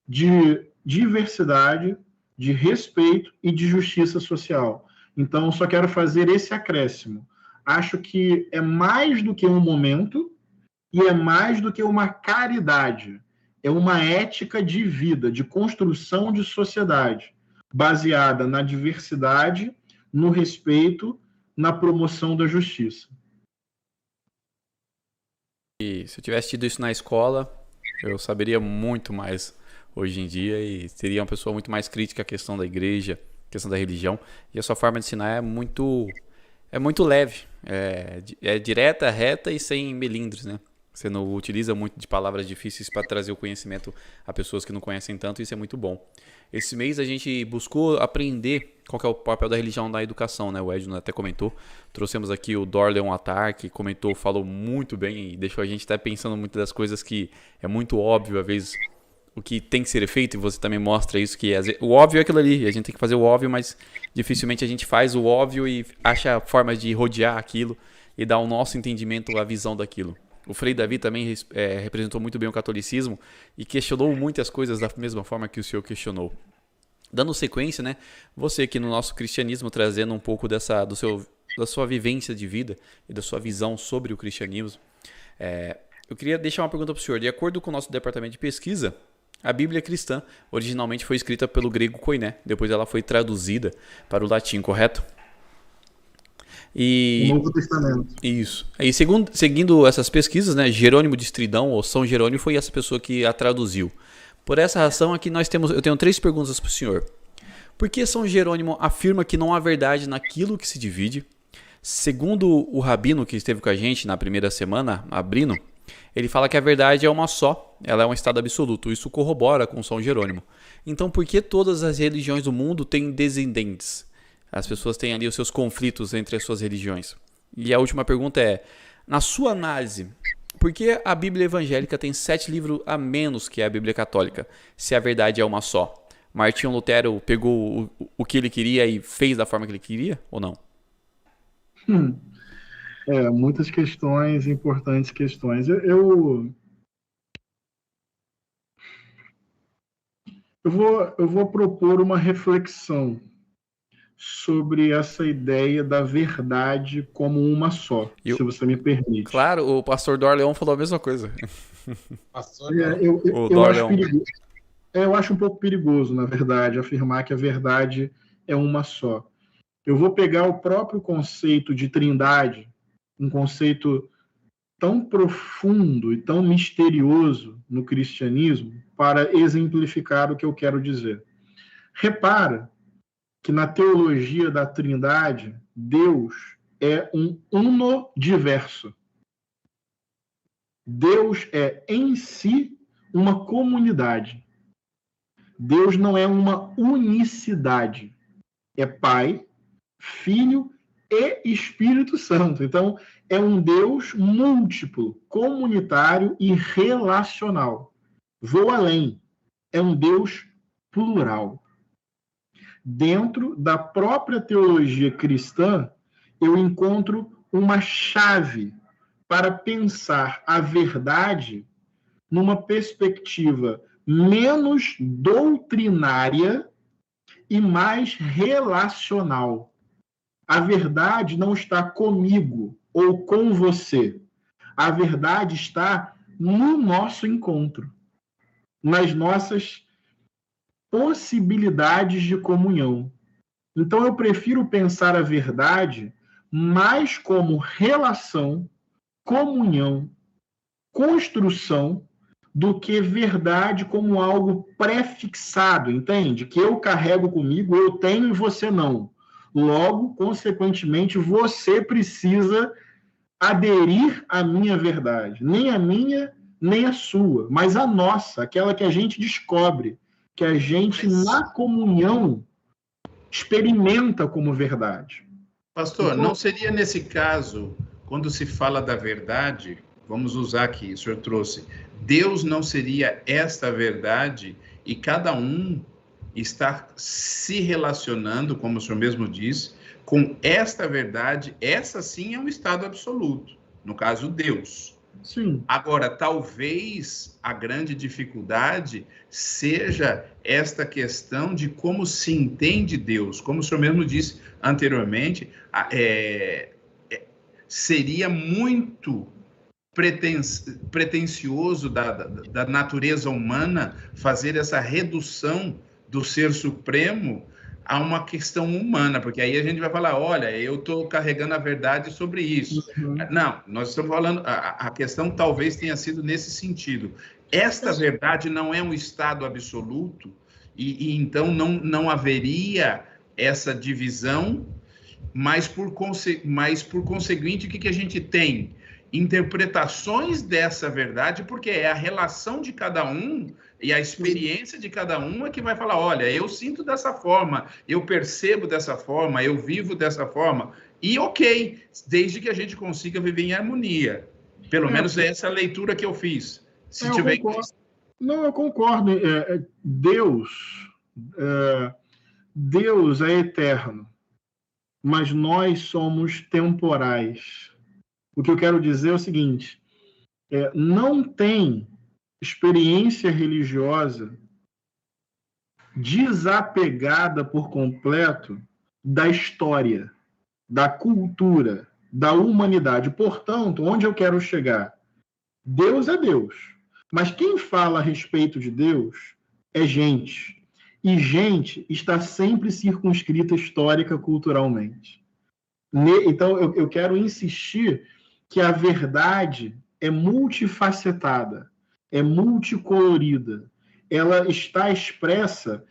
Speaker 2: de diversidade, de respeito e de justiça social. Então, só quero fazer esse acréscimo. Acho que é mais do que um momento e é mais do que uma caridade. É uma ética de vida, de construção de sociedade, baseada na diversidade, no respeito, na promoção da justiça.
Speaker 4: E se eu tivesse tido isso na escola, eu saberia muito mais hoje em dia e seria uma pessoa muito mais crítica à questão da igreja, à questão da religião. E a sua forma de ensinar é muito leve, é direta, reta e sem melindres, né? Você não utiliza muito de palavras difíceis para trazer o conhecimento a pessoas que não conhecem tanto, isso é muito bom. Esse mês a gente buscou aprender qual que é o papel da religião na educação, né? O Edno até comentou. Trouxemos aqui o Dorleon Attar, que comentou, falou muito bem e deixou a gente até pensando muito das coisas que é muito óbvio, às vezes, o que tem que ser feito, e você também mostra isso, que o óbvio é aquilo ali, a gente tem que fazer o óbvio, mas dificilmente a gente faz o óbvio e acha formas de rodear aquilo e dar o nosso entendimento, a visão daquilo. O Frei Davi também representou muito bem o catolicismo e questionou muitas coisas da mesma forma que o senhor questionou. Dando sequência, né? Você aqui no nosso cristianismo, trazendo um pouco da sua vivência de vida e da sua visão sobre o cristianismo. Eu queria deixar uma pergunta para o senhor. De acordo com o nosso departamento de pesquisa, a Bíblia cristã originalmente foi escrita pelo grego koiné. Depois ela foi traduzida para o latim, correto?
Speaker 2: O Novo Testamento.
Speaker 4: Isso. E seguindo essas pesquisas, né, Jerônimo de Estridão, ou São Jerônimo, foi essa pessoa que a traduziu. Por essa razão, aqui eu tenho 3 perguntas para o senhor. Por que São Jerônimo afirma que não há verdade naquilo que se divide? Segundo o rabino que esteve com a gente na primeira semana, Abrino, ele fala que a verdade é uma só, ela é um estado absoluto. Isso corrobora com São Jerônimo. Então, por que todas as religiões do mundo têm descendentes? As pessoas têm ali os seus conflitos entre as suas religiões. E a última pergunta é, na sua análise, por que a Bíblia evangélica tem 7 livros a menos que a Bíblia católica, se a verdade é uma só? Martinho Lutero pegou o que ele queria e fez da forma que ele queria, ou não?
Speaker 2: Muitas questões, importantes questões. Eu vou propor uma reflexão sobre essa ideia da verdade como uma só, se você me permite.
Speaker 4: Claro, o pastor Dorleon falou a mesma coisa.
Speaker 2: Eu acho um pouco perigoso, na verdade, afirmar que a verdade é uma só. Eu vou pegar o próprio conceito de trindade, um conceito tão profundo e tão misterioso no cristianismo, para exemplificar o que eu quero dizer. Repara que na teologia da Trindade, Deus é um uno diverso. Deus é, em si, uma comunidade. Deus não é uma unicidade. É Pai, Filho e Espírito Santo. Então, é um Deus múltiplo, comunitário e relacional. Vou além. É um Deus plural. Dentro da própria teologia cristã, eu encontro uma chave para pensar a verdade numa perspectiva menos doutrinária e mais relacional. A verdade não está comigo ou com você. A verdade está no nosso encontro, nas nossas possibilidades de comunhão. Então, eu prefiro pensar a verdade mais como relação, comunhão, construção, do que verdade como algo prefixado, entende? Que eu carrego comigo, eu tenho e você não. Logo, consequentemente, você precisa aderir à minha verdade. Nem a minha, nem a sua, mas a nossa, aquela que a gente descobre, que a gente, na comunhão, experimenta como verdade.
Speaker 1: Pastor, então, não seria nesse caso, quando se fala da verdade, vamos usar aqui, o senhor trouxe, Deus não seria esta verdade e cada um está se relacionando, como o senhor mesmo disse, com esta verdade, essa sim é um estado absoluto, no caso Deus.
Speaker 2: Sim.
Speaker 1: Agora, talvez a grande dificuldade seja esta questão de como se entende Deus. Como o senhor mesmo disse anteriormente, seria muito pretensioso da natureza humana fazer essa redução do ser supremo a uma questão humana, porque aí a gente vai falar, olha, eu estou carregando a verdade sobre isso. Uhum. Não, nós estamos falando, a questão talvez tenha sido nesse sentido. Esta verdade não é um estado absoluto, e então não haveria essa divisão, mas por conseguinte, o que a gente tem? Interpretações dessa verdade, porque é a relação de cada um e a experiência de cada um é que vai falar, olha, eu sinto dessa forma, eu percebo dessa forma, eu vivo dessa forma, e ok, desde que a gente consiga viver em harmonia. Pelo menos é essa a leitura que eu fiz. Se tiver...
Speaker 2: eu concordo. Deus é eterno, mas nós somos temporais. O que eu quero dizer é o seguinte, não tem experiência religiosa desapegada por completo da história, da cultura, da humanidade. Portanto, onde eu quero chegar? Deus é Deus, mas quem fala a respeito de Deus é gente. E gente está sempre circunscrita histórica, culturalmente. Então, eu quero insistir que a verdade é multifacetada, é multicolorida. Ela está expressa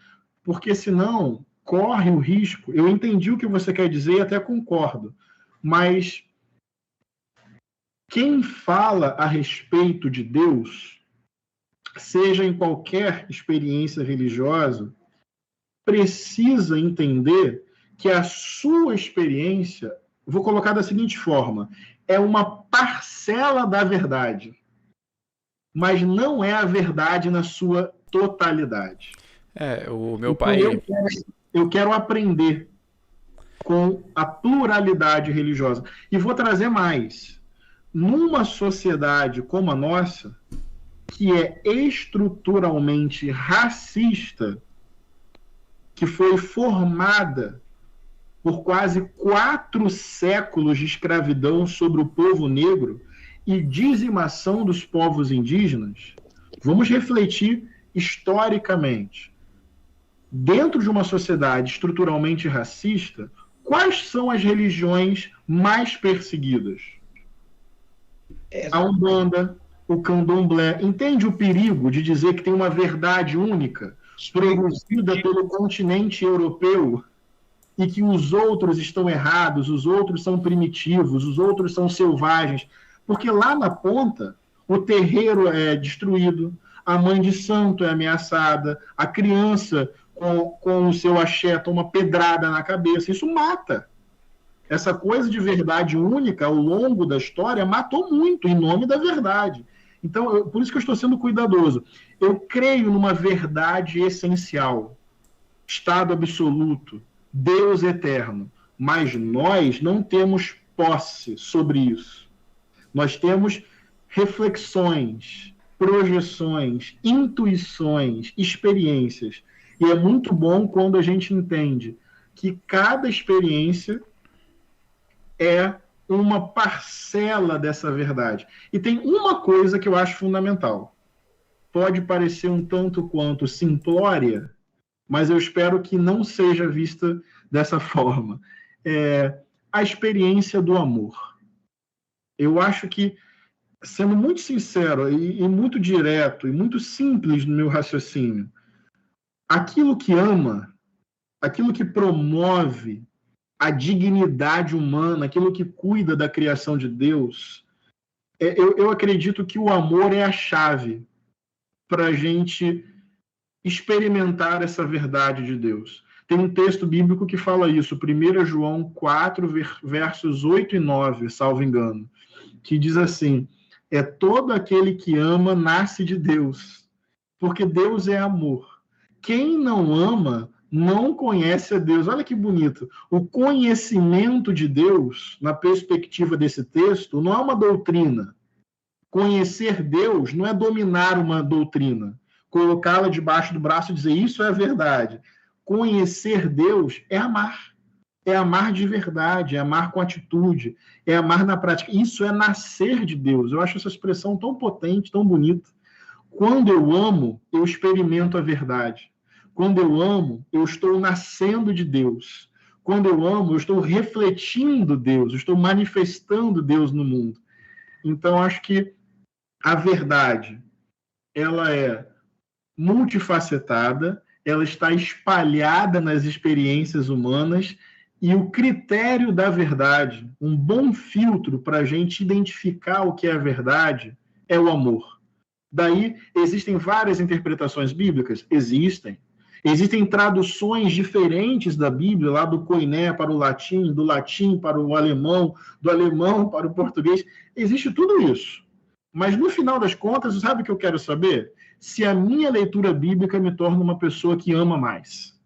Speaker 2: porque, senão, corre o risco. Eu entendi o que você quer dizer e até concordo, mas quem fala a respeito de Deus, seja em qualquer experiência religiosa, precisa entender que a sua experiência, vou colocar da seguinte forma, é uma parcela da verdade, mas não é a verdade na sua totalidade.
Speaker 4: O meu pai...
Speaker 2: Eu quero aprender com a pluralidade religiosa. E vou trazer mais. Numa sociedade como a nossa, que é estruturalmente racista, que foi formada por quase 4 séculos de escravidão sobre o povo negro e dizimação dos povos indígenas, vamos refletir historicamente. Dentro de uma sociedade estruturalmente racista, quais são as religiões mais perseguidas? A Umbanda, o Candomblé. Entende o perigo de dizer que tem uma verdade única produzida pelo continente europeu e que os outros estão errados, os outros são primitivos, os outros são selvagens? Porque lá na ponta, o terreiro é destruído, a mãe de santo é ameaçada, a criança com o seu axé toma pedrada na cabeça. Isso mata. Essa coisa de verdade única, ao longo da história, matou muito em nome da verdade. Então, por isso que eu estou sendo cuidadoso. Eu creio numa verdade essencial, estado absoluto, Deus eterno, mas nós não temos posse sobre isso. Nós temos reflexões, projeções, intuições, experiências. E é muito bom quando a gente entende que cada experiência é uma parcela dessa verdade. E tem uma coisa que eu acho fundamental. Pode parecer um tanto quanto simplória, mas eu espero que não seja vista dessa forma. A experiência do amor. Eu acho que, sendo muito sincero e muito direto e muito simples no meu raciocínio, aquilo que ama, aquilo que promove a dignidade humana, aquilo que cuida da criação de Deus, eu acredito que o amor é a chave para a gente experimentar essa verdade de Deus. Tem um texto bíblico que fala isso, 1 João 4, versos 8 e 9, salvo engano, que diz assim, todo aquele que ama nasce de Deus, porque Deus é amor. Quem não ama não conhece a Deus. Olha que bonito. O conhecimento de Deus, na perspectiva desse texto, não é uma doutrina, Conhecer Deus não é dominar uma doutrina, colocá-la debaixo do braço e dizer isso é a verdade. Conhecer Deus é amar. É amar de verdade, é amar com atitude, é amar na prática. Isso é nascer de Deus. Eu acho essa expressão tão potente, tão bonita. Quando eu amo, eu experimento a verdade. Quando eu amo, eu estou nascendo de Deus. Quando eu amo, eu estou refletindo Deus, eu estou manifestando Deus no mundo. Então, acho que a verdade, ela é multifacetada, ela está espalhada nas experiências humanas, e o critério da verdade, um bom filtro para a gente identificar o que é a verdade, é o amor. Daí, existem várias interpretações bíblicas? Existem. Existem traduções diferentes da Bíblia, lá do koiné para o latim, do latim para o alemão, do alemão para o português. Existe tudo isso. Mas, no final das contas, sabe o que eu quero saber? Se a minha leitura bíblica me torna uma pessoa que ama mais.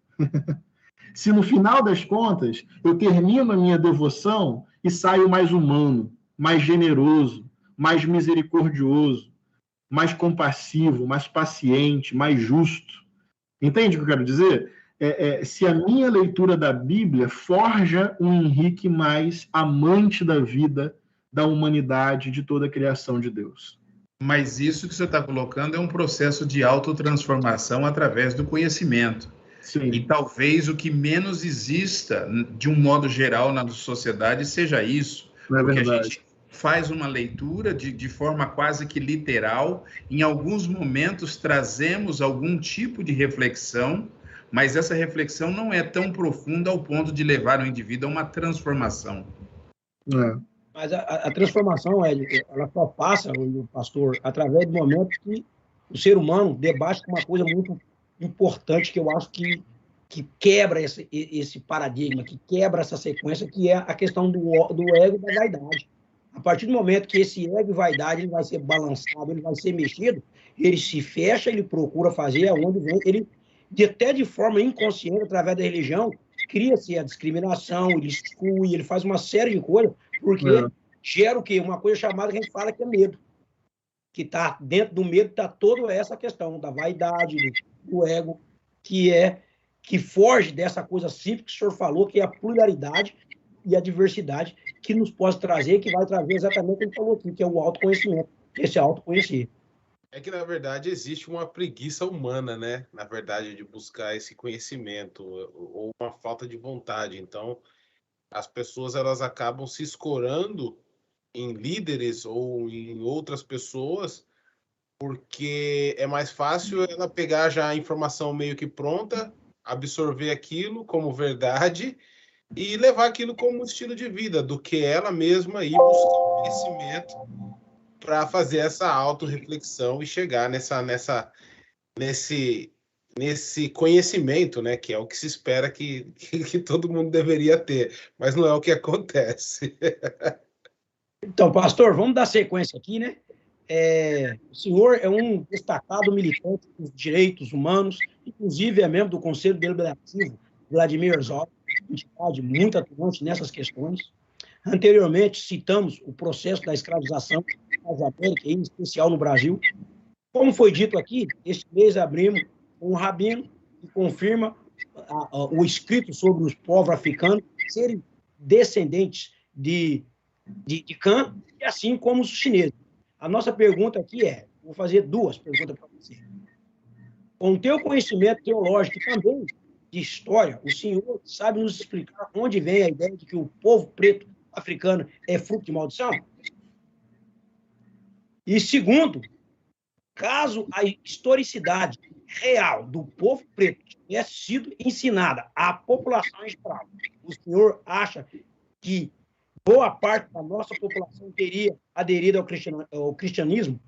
Speaker 2: Se, no final das contas, eu termino a minha devoção e saio mais humano, mais generoso, mais misericordioso, mais compassivo, mais paciente, mais justo. Entende o que eu quero dizer? Se a minha leitura da Bíblia forja um Henrique mais amante da vida, da humanidade, de toda a criação de Deus.
Speaker 1: Mas isso que você está colocando é um processo de autotransformação através do conhecimento.
Speaker 2: Sim.
Speaker 1: E talvez o que menos exista, de um modo geral, na sociedade, seja isso.
Speaker 2: Não é
Speaker 1: porque
Speaker 2: verdade.
Speaker 1: a gente faz uma leitura de forma quase que literal. Em alguns momentos trazemos algum tipo de reflexão, mas essa reflexão não é tão profunda ao ponto de levar o indivíduo a uma transformação.
Speaker 5: Mas a transformação, ela só passa, o pastor, através do momento que o ser humano debate com uma coisa muito importante, que eu acho que quebra esse paradigma, que quebra essa sequência, que é a questão do ego e da vaidade. A partir do momento que esse ego e vaidade ele vai ser balançado, ele vai ser mexido, ele se fecha, ele procura fazer aonde vem, ele, até de forma inconsciente, através da religião, cria-se a discriminação, ele exclui, ele faz uma série de coisas, porque gera o quê? Uma coisa chamada que a gente fala que é medo. Que está dentro do medo, está toda essa questão da vaidade, do ego, que foge dessa coisa simples que o senhor falou, que é a pluralidade e a diversidade que nos pode trazer, que vai trazer exatamente o que ele falou aqui, que é o autoconhecimento, esse autoconhecer.
Speaker 3: É que, na verdade, existe uma preguiça humana, né? Na verdade, de buscar esse conhecimento, ou uma falta de vontade. Então, as pessoas elas acabam se escorando em líderes ou em outras pessoas, porque é mais fácil ela pegar já a informação meio que pronta, absorver aquilo como verdade e levar aquilo como estilo de vida, do que ela mesma ir buscar conhecimento para fazer essa autorreflexão e chegar nesse conhecimento, né, que é o que se espera que todo mundo deveria ter, mas não é o que acontece.
Speaker 5: Então, pastor, vamos dar sequência aqui, né? O senhor é um destacado militante dos direitos humanos, inclusive é membro do Conselho Deliberativo Vladimir Herzog, entidade muito atuante nessas questões. Anteriormente, citamos o processo da escravização nas Américas, em especial no Brasil. Como foi dito aqui, este mês abrimos um rabino que confirma o escrito sobre os povos africanos serem descendentes de Cã, e assim como os chineses. A nossa pergunta aqui vou fazer duas perguntas para você. Com o teu conhecimento teológico e também de história, o senhor sabe nos explicar onde vem a ideia de que o povo preto africano é fruto de maldição? E segundo, caso a historicidade real do povo preto tivesse sido ensinada à população em geral, o senhor acha que boa parte da nossa população teria aderido ao cristianismo,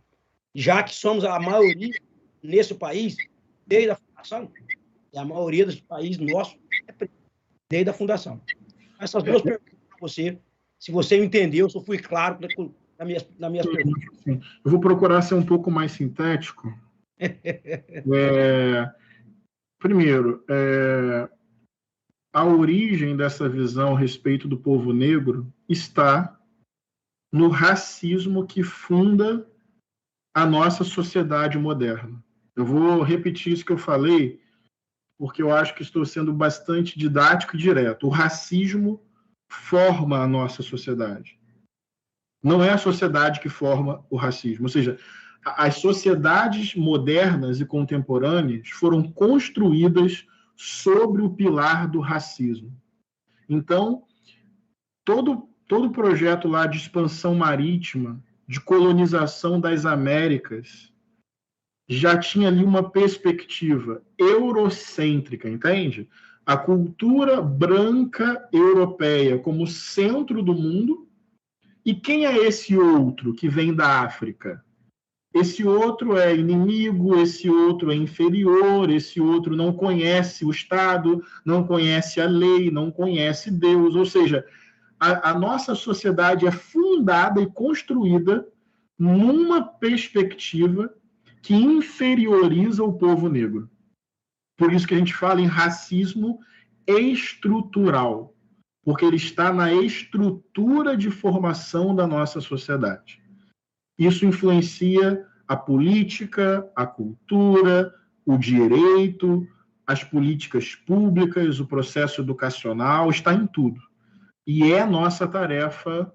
Speaker 5: já que somos a maioria nesse país, desde a fundação, e a maioria dos países nossos é preto, desde a fundação? Essas duas perguntas para você, se você entendeu, se eu fui claro nas minhas perguntas.
Speaker 2: Sim. Eu vou procurar ser um pouco mais sintético. Primeiro, a origem dessa visão a respeito do povo negro está no racismo que funda a nossa sociedade moderna. Eu vou repetir isso que eu falei, porque eu acho que estou sendo bastante didático e direto. O racismo forma a nossa sociedade. Não é a sociedade que forma o racismo. Ou seja, as sociedades modernas e contemporâneas foram construídas sobre o pilar do racismo. Então, todo projeto lá de expansão marítima, de colonização das Américas, já tinha ali uma perspectiva eurocêntrica, entende? A cultura branca europeia como centro do mundo. E quem é esse outro que vem da África? Esse outro é inimigo, esse outro é inferior, esse outro não conhece o Estado, não conhece a lei, não conhece Deus. Ou seja, a nossa sociedade é fundada e construída numa perspectiva que inferioriza o povo negro. Por isso que a gente fala em racismo estrutural, porque ele está na estrutura de formação da nossa sociedade. Isso influencia a política, a cultura, o direito, as políticas públicas, o processo educacional, está em tudo. E é nossa tarefa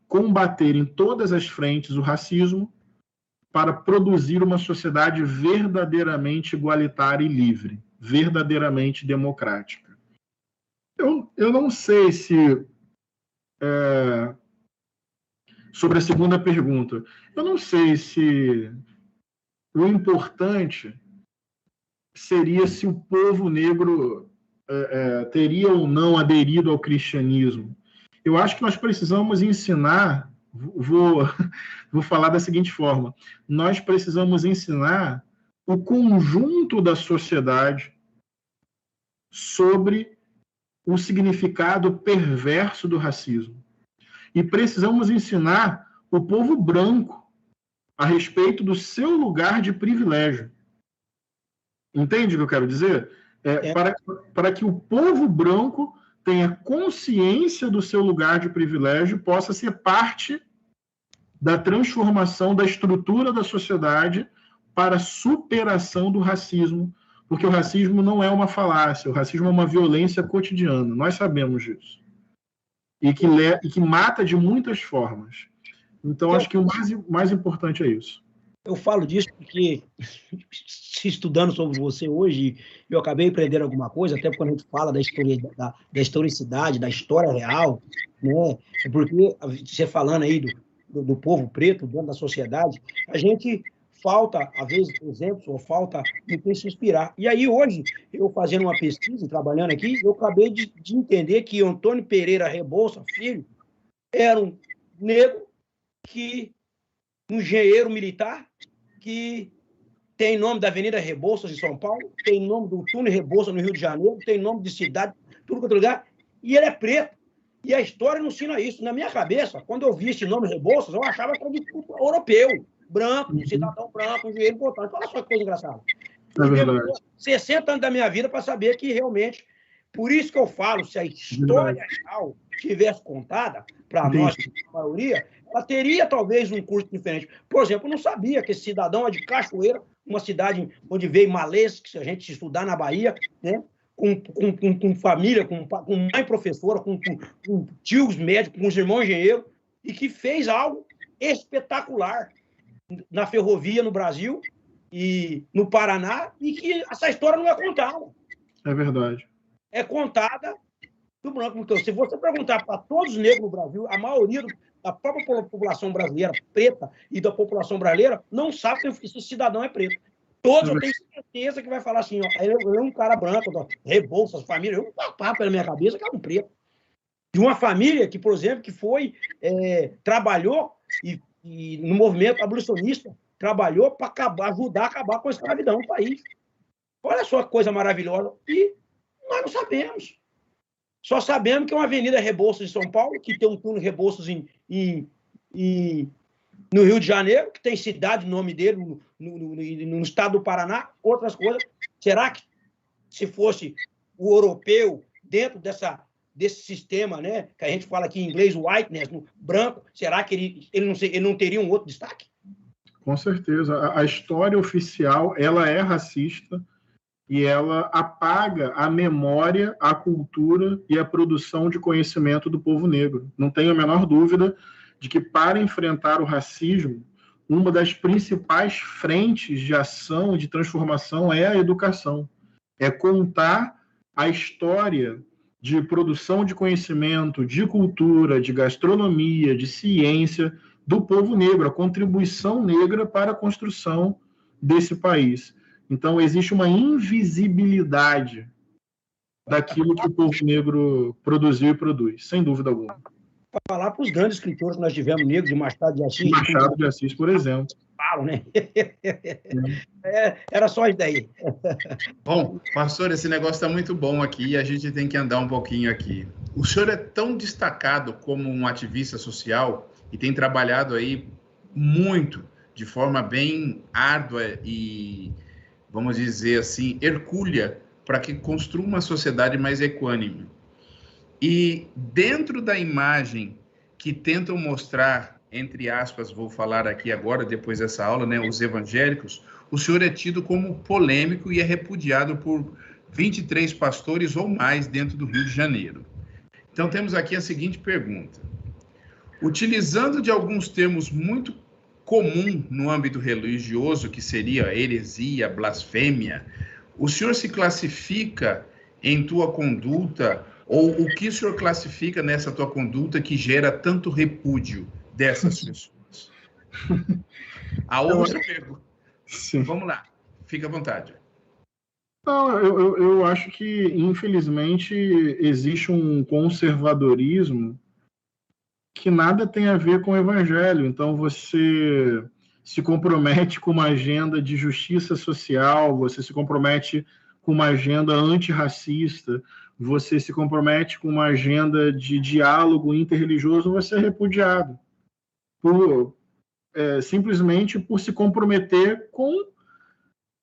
Speaker 2: combater em todas as frentes o racismo para produzir uma sociedade verdadeiramente igualitária e livre, verdadeiramente democrática. Eu não sei se... sobre a segunda pergunta, eu não sei se o importante seria se o povo negro teria ou não aderido ao cristianismo. Eu acho que nós precisamos ensinar, vou falar da seguinte forma, nós precisamos ensinar o conjunto da sociedade sobre o significado perverso do racismo. E precisamos ensinar o povo branco a respeito do seu lugar de privilégio. Entende o que eu quero dizer? Para que o povo branco tenha consciência do seu lugar de privilégio, possa ser parte da transformação da estrutura da sociedade para a superação do racismo, porque o racismo não é uma falácia, o racismo é uma violência cotidiana, nós sabemos disso. E que mata de muitas formas. Então, acho que o mais importante é isso.
Speaker 5: Eu falo disso porque, estudando sobre você hoje, eu acabei aprendendo alguma coisa, até quando a gente fala da historicidade, da história real, né? Porque você falando aí do povo preto dentro da sociedade, a gente falta, às vezes, exemplos, ou falta de quem se inspirar. E aí, hoje, eu fazendo uma pesquisa, trabalhando aqui, eu acabei de entender que Antônio Pereira Rebouças Filho era um negro um engenheiro militar, que tem nome da Avenida Rebouças em São Paulo, tem nome do túnel Rebouças no Rio de Janeiro, tem nome de cidade, tudo quanto é lugar, e ele é preto. E a história não ensina isso. Na minha cabeça, quando eu vi esse nome Rebouças, eu achava que era de europeu, branco, cidadão branco, um engenheiro importante. Olha só que coisa engraçada.
Speaker 2: É verdade.
Speaker 5: 60 anos da minha vida para saber que realmente, por isso que eu falo, se a história real tivesse contada, para nós, a maioria, ela teria talvez um curso diferente. Por exemplo, eu não sabia que esse cidadão é de Cachoeira, uma cidade onde veio malês, que se a gente estudar na Bahia, né? Com família, com mãe professora, com tios médicos, com os irmãos engenheiros, e que fez algo espetacular na ferrovia no Brasil e no Paraná, e que essa história não é contada.
Speaker 2: É verdade.
Speaker 5: É contada do branco. Então, se você perguntar para todos os negros no Brasil, a maioria da própria população brasileira preta e da população brasileira não sabe que esse cidadão é preto. Todos eu tenho certeza que vai falar assim, ó, ele é um cara branco, Rebouças, família, eu papo na minha cabeça que é um preto. De uma família que, por exemplo, que foi, trabalhou e no movimento abolicionista, trabalhou para ajudar a acabar com a escravidão no país. Olha só que coisa maravilhosa. E nós não sabemos. Só sabemos que é uma avenida Rebouças em São Paulo, que tem um túnel Rebouças no Rio de Janeiro, que tem cidade, nome dele, no estado do Paraná, outras coisas. Será que, se fosse o europeu, dentro desse sistema, né, que a gente fala aqui em inglês, whiteness, no branco, será que ele não teria um outro destaque?
Speaker 2: Com certeza. A história oficial, ela é racista e ela apaga a memória, a cultura e a produção de conhecimento do povo negro. Não tenho a menor dúvida de que, para enfrentar o racismo, uma das principais frentes de ação, de transformação, é a educação. É contar a história de produção de conhecimento, de cultura, de gastronomia, de ciência do povo negro, a contribuição negra para a construção desse país. Então, existe uma invisibilidade daquilo que o povo negro produziu e produz, sem dúvida alguma.
Speaker 5: Falar para os grandes escritores que nós tivemos, negros, de Machado de Assis.
Speaker 2: Machado de Assis, por exemplo.
Speaker 5: Falam, né? Era só isso daí.
Speaker 1: Bom, pastor, esse negócio está muito bom aqui e a gente tem que andar um pouquinho aqui. O senhor é tão destacado como um ativista social e tem trabalhado aí muito, de forma bem árdua e, vamos dizer assim, hercúlea, para que construa uma sociedade mais equânime. E dentro da imagem que tentam mostrar, entre aspas, vou falar aqui agora, depois dessa aula, né, os evangélicos, o senhor é tido como polêmico e é repudiado por 23 pastores ou mais dentro do Rio de Janeiro. Então, temos aqui a seguinte pergunta. Utilizando de alguns termos muito comum no âmbito religioso, que seria heresia, blasfêmia, o senhor se classifica em tua conduta, ou o que o senhor classifica nessa tua conduta que gera tanto repúdio dessas pessoas? A outra pergunta.
Speaker 2: Sim.
Speaker 1: Vamos lá, fica à vontade.
Speaker 2: Não, eu acho que, infelizmente, existe um conservadorismo que nada tem a ver com o evangelho. Então, você se compromete com uma agenda de justiça social, você se compromete com uma agenda antirracista, você se compromete com uma agenda de diálogo interreligioso, você é repudiado. Simplesmente por se comprometer com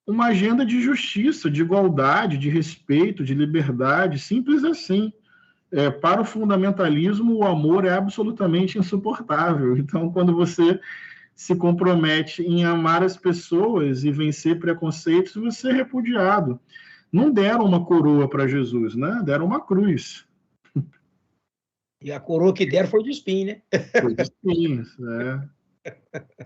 Speaker 2: uma agenda de justiça, de igualdade, de respeito, de liberdade, simples assim. Para o fundamentalismo, o amor é absolutamente insuportável. Então, quando você se compromete em amar as pessoas e vencer preconceitos, você é repudiado. Não deram uma coroa para Jesus, né? Deram uma cruz.
Speaker 5: E a coroa que deram foi de espinho, né?
Speaker 2: Foi de espinhos, né?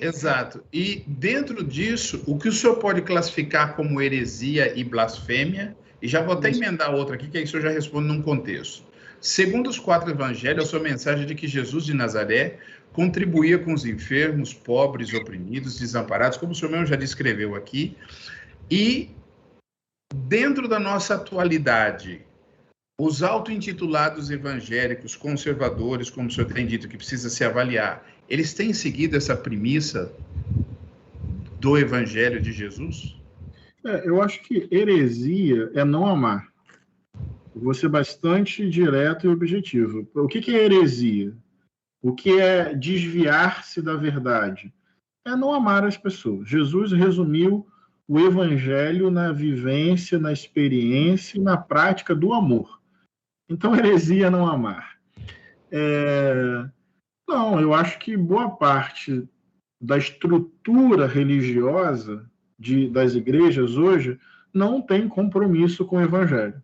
Speaker 1: Exato. E dentro disso, o que o senhor pode classificar como heresia e blasfêmia, e já vou até emendar outra aqui, que aí o senhor já responde num contexto. Segundo os 4 evangelhos, a sua mensagem de que Jesus de Nazaré contribuía com os enfermos, pobres, oprimidos, desamparados, como o senhor mesmo já descreveu aqui, e dentro da nossa atualidade, os auto-intitulados evangélicos, conservadores, como o senhor tem dito, que precisa se avaliar, eles têm seguido essa premissa do evangelho de Jesus?
Speaker 2: Eu acho que heresia é não amar. Vou ser bastante direto e objetivo. O que é heresia? O que é desviar-se da verdade? É não amar as pessoas. Jesus resumiu o evangelho na vivência, na experiência e na prática do amor. Então, heresia é não amar. Não, eu acho que boa parte da estrutura religiosa das igrejas hoje não tem compromisso com o evangelho.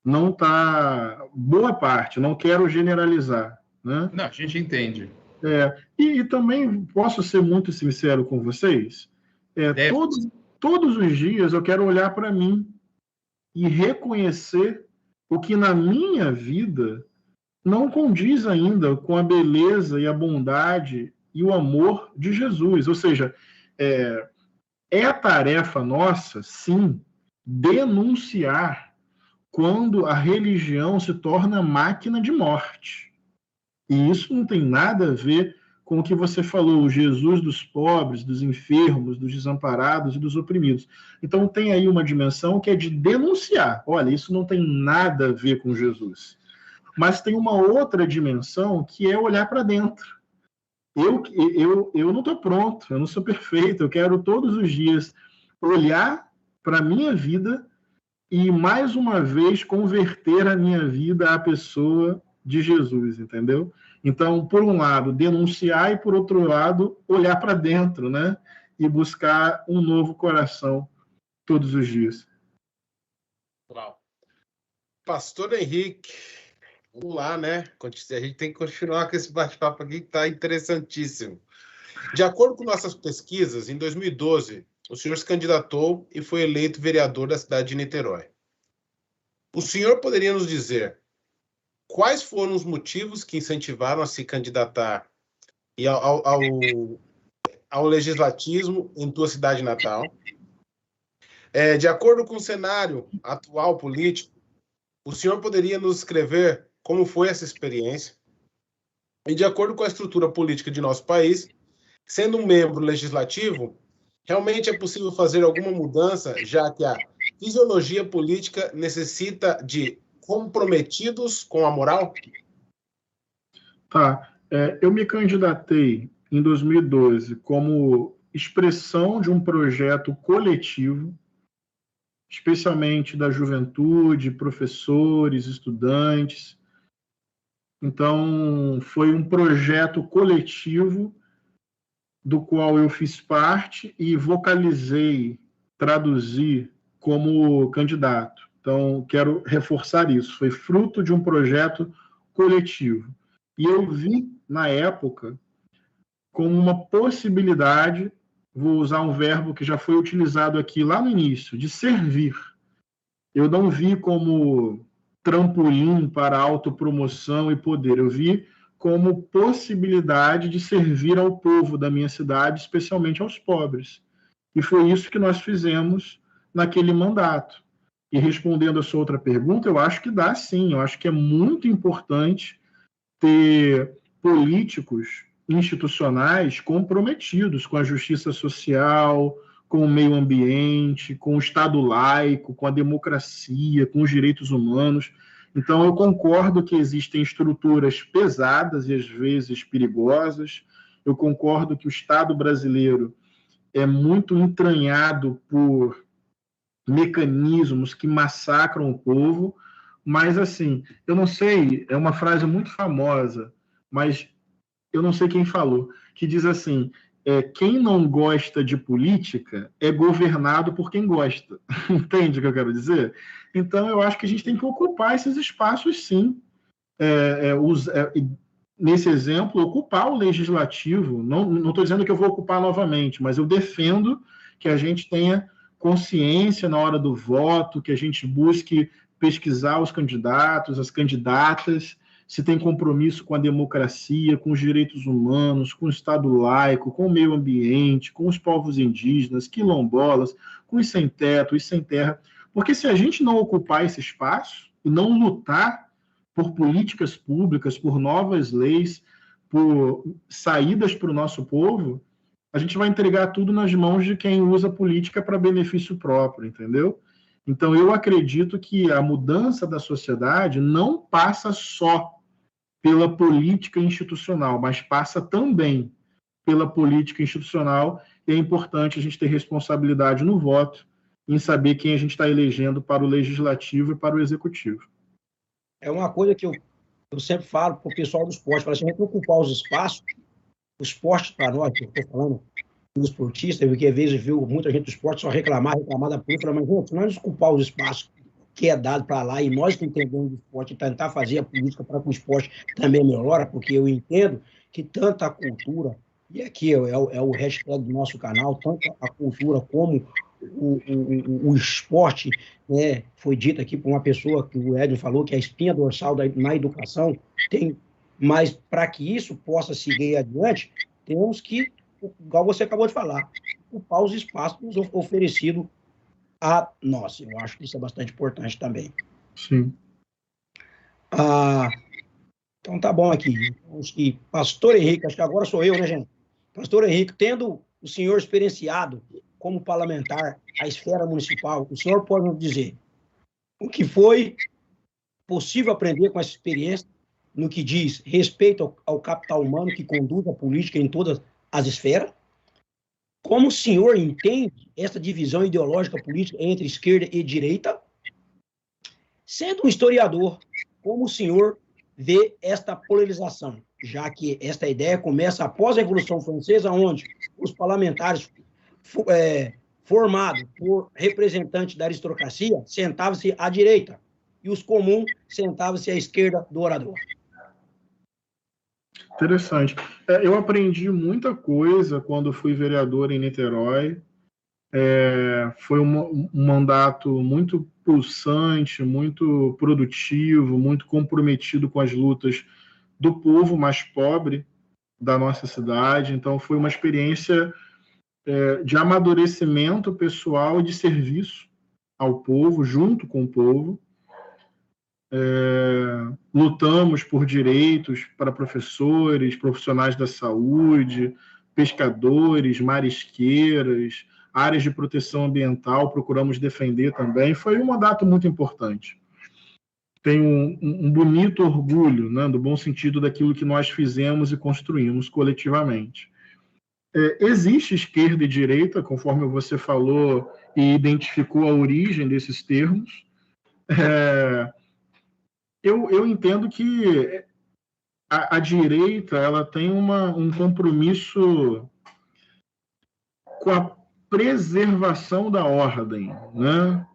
Speaker 2: Não está... Boa parte, não quero generalizar, né?
Speaker 1: Não, a gente entende.
Speaker 2: E também posso ser muito sincero com vocês. Todos os dias eu quero olhar para mim e reconhecer o que na minha vida não condiz ainda com a beleza e a bondade e o amor de Jesus. Ou seja, é a tarefa nossa, sim, denunciar quando a religião se torna máquina de morte. E isso não tem nada a ver com o que você falou, o Jesus dos pobres, dos enfermos, dos desamparados e dos oprimidos. Então tem aí uma dimensão que é de denunciar. Olha, isso não tem nada a ver com Jesus. Mas tem uma outra dimensão que é olhar para dentro. Eu não estou pronto, eu não sou perfeito, eu quero todos os dias olhar para a minha vida e, mais uma vez, converter a minha vida à pessoa de Jesus, entendeu? Então, por um lado, denunciar e, por outro lado, olhar para dentro, né? E buscar um novo coração todos os dias.
Speaker 3: Uau. Pastor Henrique, vamos lá, né? A gente tem que continuar com esse bate-papo aqui que está interessantíssimo. De acordo com nossas pesquisas, em 2012, o senhor se candidatou e foi eleito vereador da cidade de Niterói. O senhor poderia nos dizer quais foram os motivos que incentivaram a se candidatar e ao legislativo em tua cidade natal? De acordo com o cenário atual político, o senhor poderia nos escrever como foi essa experiência? E de acordo com a estrutura política de nosso país, sendo um membro legislativo, realmente é possível fazer alguma mudança, já que a fisiologia política necessita de comprometidos com a moral?
Speaker 2: Tá. Eu me candidatei em 2012 como expressão de um projeto coletivo, especialmente da juventude, professores, estudantes. Então, foi um projeto coletivo do qual eu fiz parte e vocalizei, traduzi como candidato. Então, quero reforçar isso. Foi fruto de um projeto coletivo. E eu vi, na época, como uma possibilidade, vou usar um verbo que já foi utilizado aqui lá no início, de servir. Eu não vi como trampolim para autopromoção e poder. Eu vi como possibilidade de servir ao povo da minha cidade, especialmente aos pobres. E foi isso que nós fizemos naquele mandato. E respondendo a sua outra pergunta, eu acho que dá sim. Eu acho que é muito importante ter políticos institucionais comprometidos com a justiça social, com o meio ambiente, com o Estado laico, com a democracia, com os direitos humanos. Então, eu concordo que existem estruturas pesadas e, às vezes, perigosas. Eu concordo que o Estado brasileiro é muito entranhado por mecanismos que massacram o povo, mas, assim, eu não sei, é uma frase muito famosa, mas eu não sei quem falou, que diz assim, quem não gosta de política é governado por quem gosta. Entende o que eu quero dizer? Então, eu acho que a gente tem que ocupar esses espaços, sim. Nesse exemplo, ocupar o legislativo. Não estou dizendo que eu vou ocupar novamente, mas eu defendo que a gente tenha consciência na hora do voto, que a gente busque pesquisar os candidatos, as candidatas, se tem compromisso com a democracia, com os direitos humanos, com o Estado laico, com o meio ambiente, com os povos indígenas, quilombolas, com os sem teto, os sem terra. Porque se a gente não ocupar esse espaço e não lutar por políticas públicas, por novas leis, por saídas para o nosso povo, a gente vai entregar tudo nas mãos de quem usa política para benefício próprio, entendeu? Então, eu acredito que a mudança da sociedade não passa só pela política institucional, mas passa também pela política institucional, e é importante a gente ter responsabilidade no voto, em saber quem a gente está elegendo para o legislativo e para o executivo.
Speaker 5: É uma coisa que eu sempre falo para o pessoal do esporte, para a gente ocupar os espaços, o esporte para nós, que eu estou falando dos esportistas, porque às vezes viu muita gente do esporte só reclamar da política, mas gente, se nós ocupar os espaços que é dado para lá, e nós que entendemos do esporte, tentar fazer a política para que o esporte também melhore, porque eu entendo que tanto a cultura, e aqui é o hashtag do nosso canal, tanto a cultura como o esporte, né, foi dito aqui por uma pessoa que o Edson falou, que é a espinha dorsal na educação, mas para que isso possa seguir adiante, temos que, igual você acabou de falar, ocupar os espaços oferecidos a nós. Eu acho que isso é bastante importante também.
Speaker 2: Sim.
Speaker 5: Então tá bom aqui. Acho que Pastor Henrique, acho que agora sou eu, né, gente? Pastor Henrique, tendo o senhor experienciado como parlamentar a esfera municipal, o senhor pode nos dizer o que foi possível aprender com essa experiência no que diz respeito ao capital humano que conduz a política em todas as esferas? Como o senhor entende essa divisão ideológica política entre esquerda e direita? Sendo um historiador, como o senhor vê esta polarização? já que esta ideia começa após a Revolução Francesa, onde os parlamentares formados por representantes da aristocracia sentavam-se à direita e os comuns sentavam-se à esquerda do orador.
Speaker 2: Interessante. Eu aprendi muita coisa quando fui vereador em Niterói. Foi um mandato muito pulsante, muito produtivo, muito comprometido com as lutas do povo mais pobre da nossa cidade. Então, foi uma experiência de amadurecimento pessoal e de serviço ao povo, junto com o povo. Lutamos por direitos para professores, profissionais da saúde, pescadores, marisqueiras, áreas de proteção ambiental, procuramos defender também. Foi um mandato muito importante. Tenho um bonito orgulho, né, do bom sentido daquilo que nós fizemos e construímos coletivamente. Existe esquerda e direita, conforme você falou e identificou a origem desses termos. Eu entendo que a direita ela tem um compromisso com a preservação da ordem, né?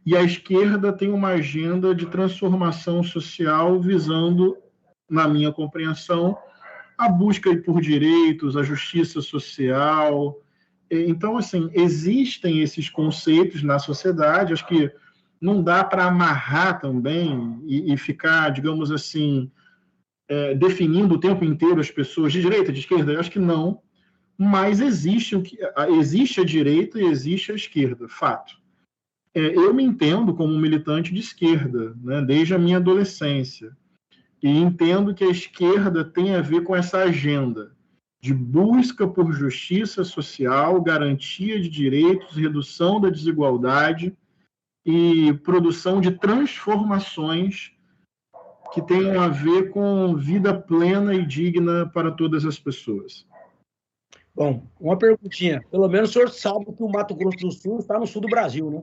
Speaker 2: E a esquerda tem uma agenda de transformação social visando, na minha compreensão, a busca por direitos, a justiça social. Então, assim, existem esses conceitos na sociedade, acho que não dá para amarrar também e ficar, digamos assim, definindo o tempo inteiro as pessoas de direita, de esquerda. Eu acho que não. Mas existe a direita e existe a esquerda, fato. Eu me entendo como um militante de esquerda, né, desde a minha adolescência, e entendo que a esquerda tem a ver com essa agenda de busca por justiça social, garantia de direitos, redução da desigualdade e produção de transformações que tenham a ver com vida plena e digna para todas as pessoas.
Speaker 5: Bom, uma perguntinha. Pelo menos o senhor sabe que o Mato Grosso do Sul está no sul do Brasil, né?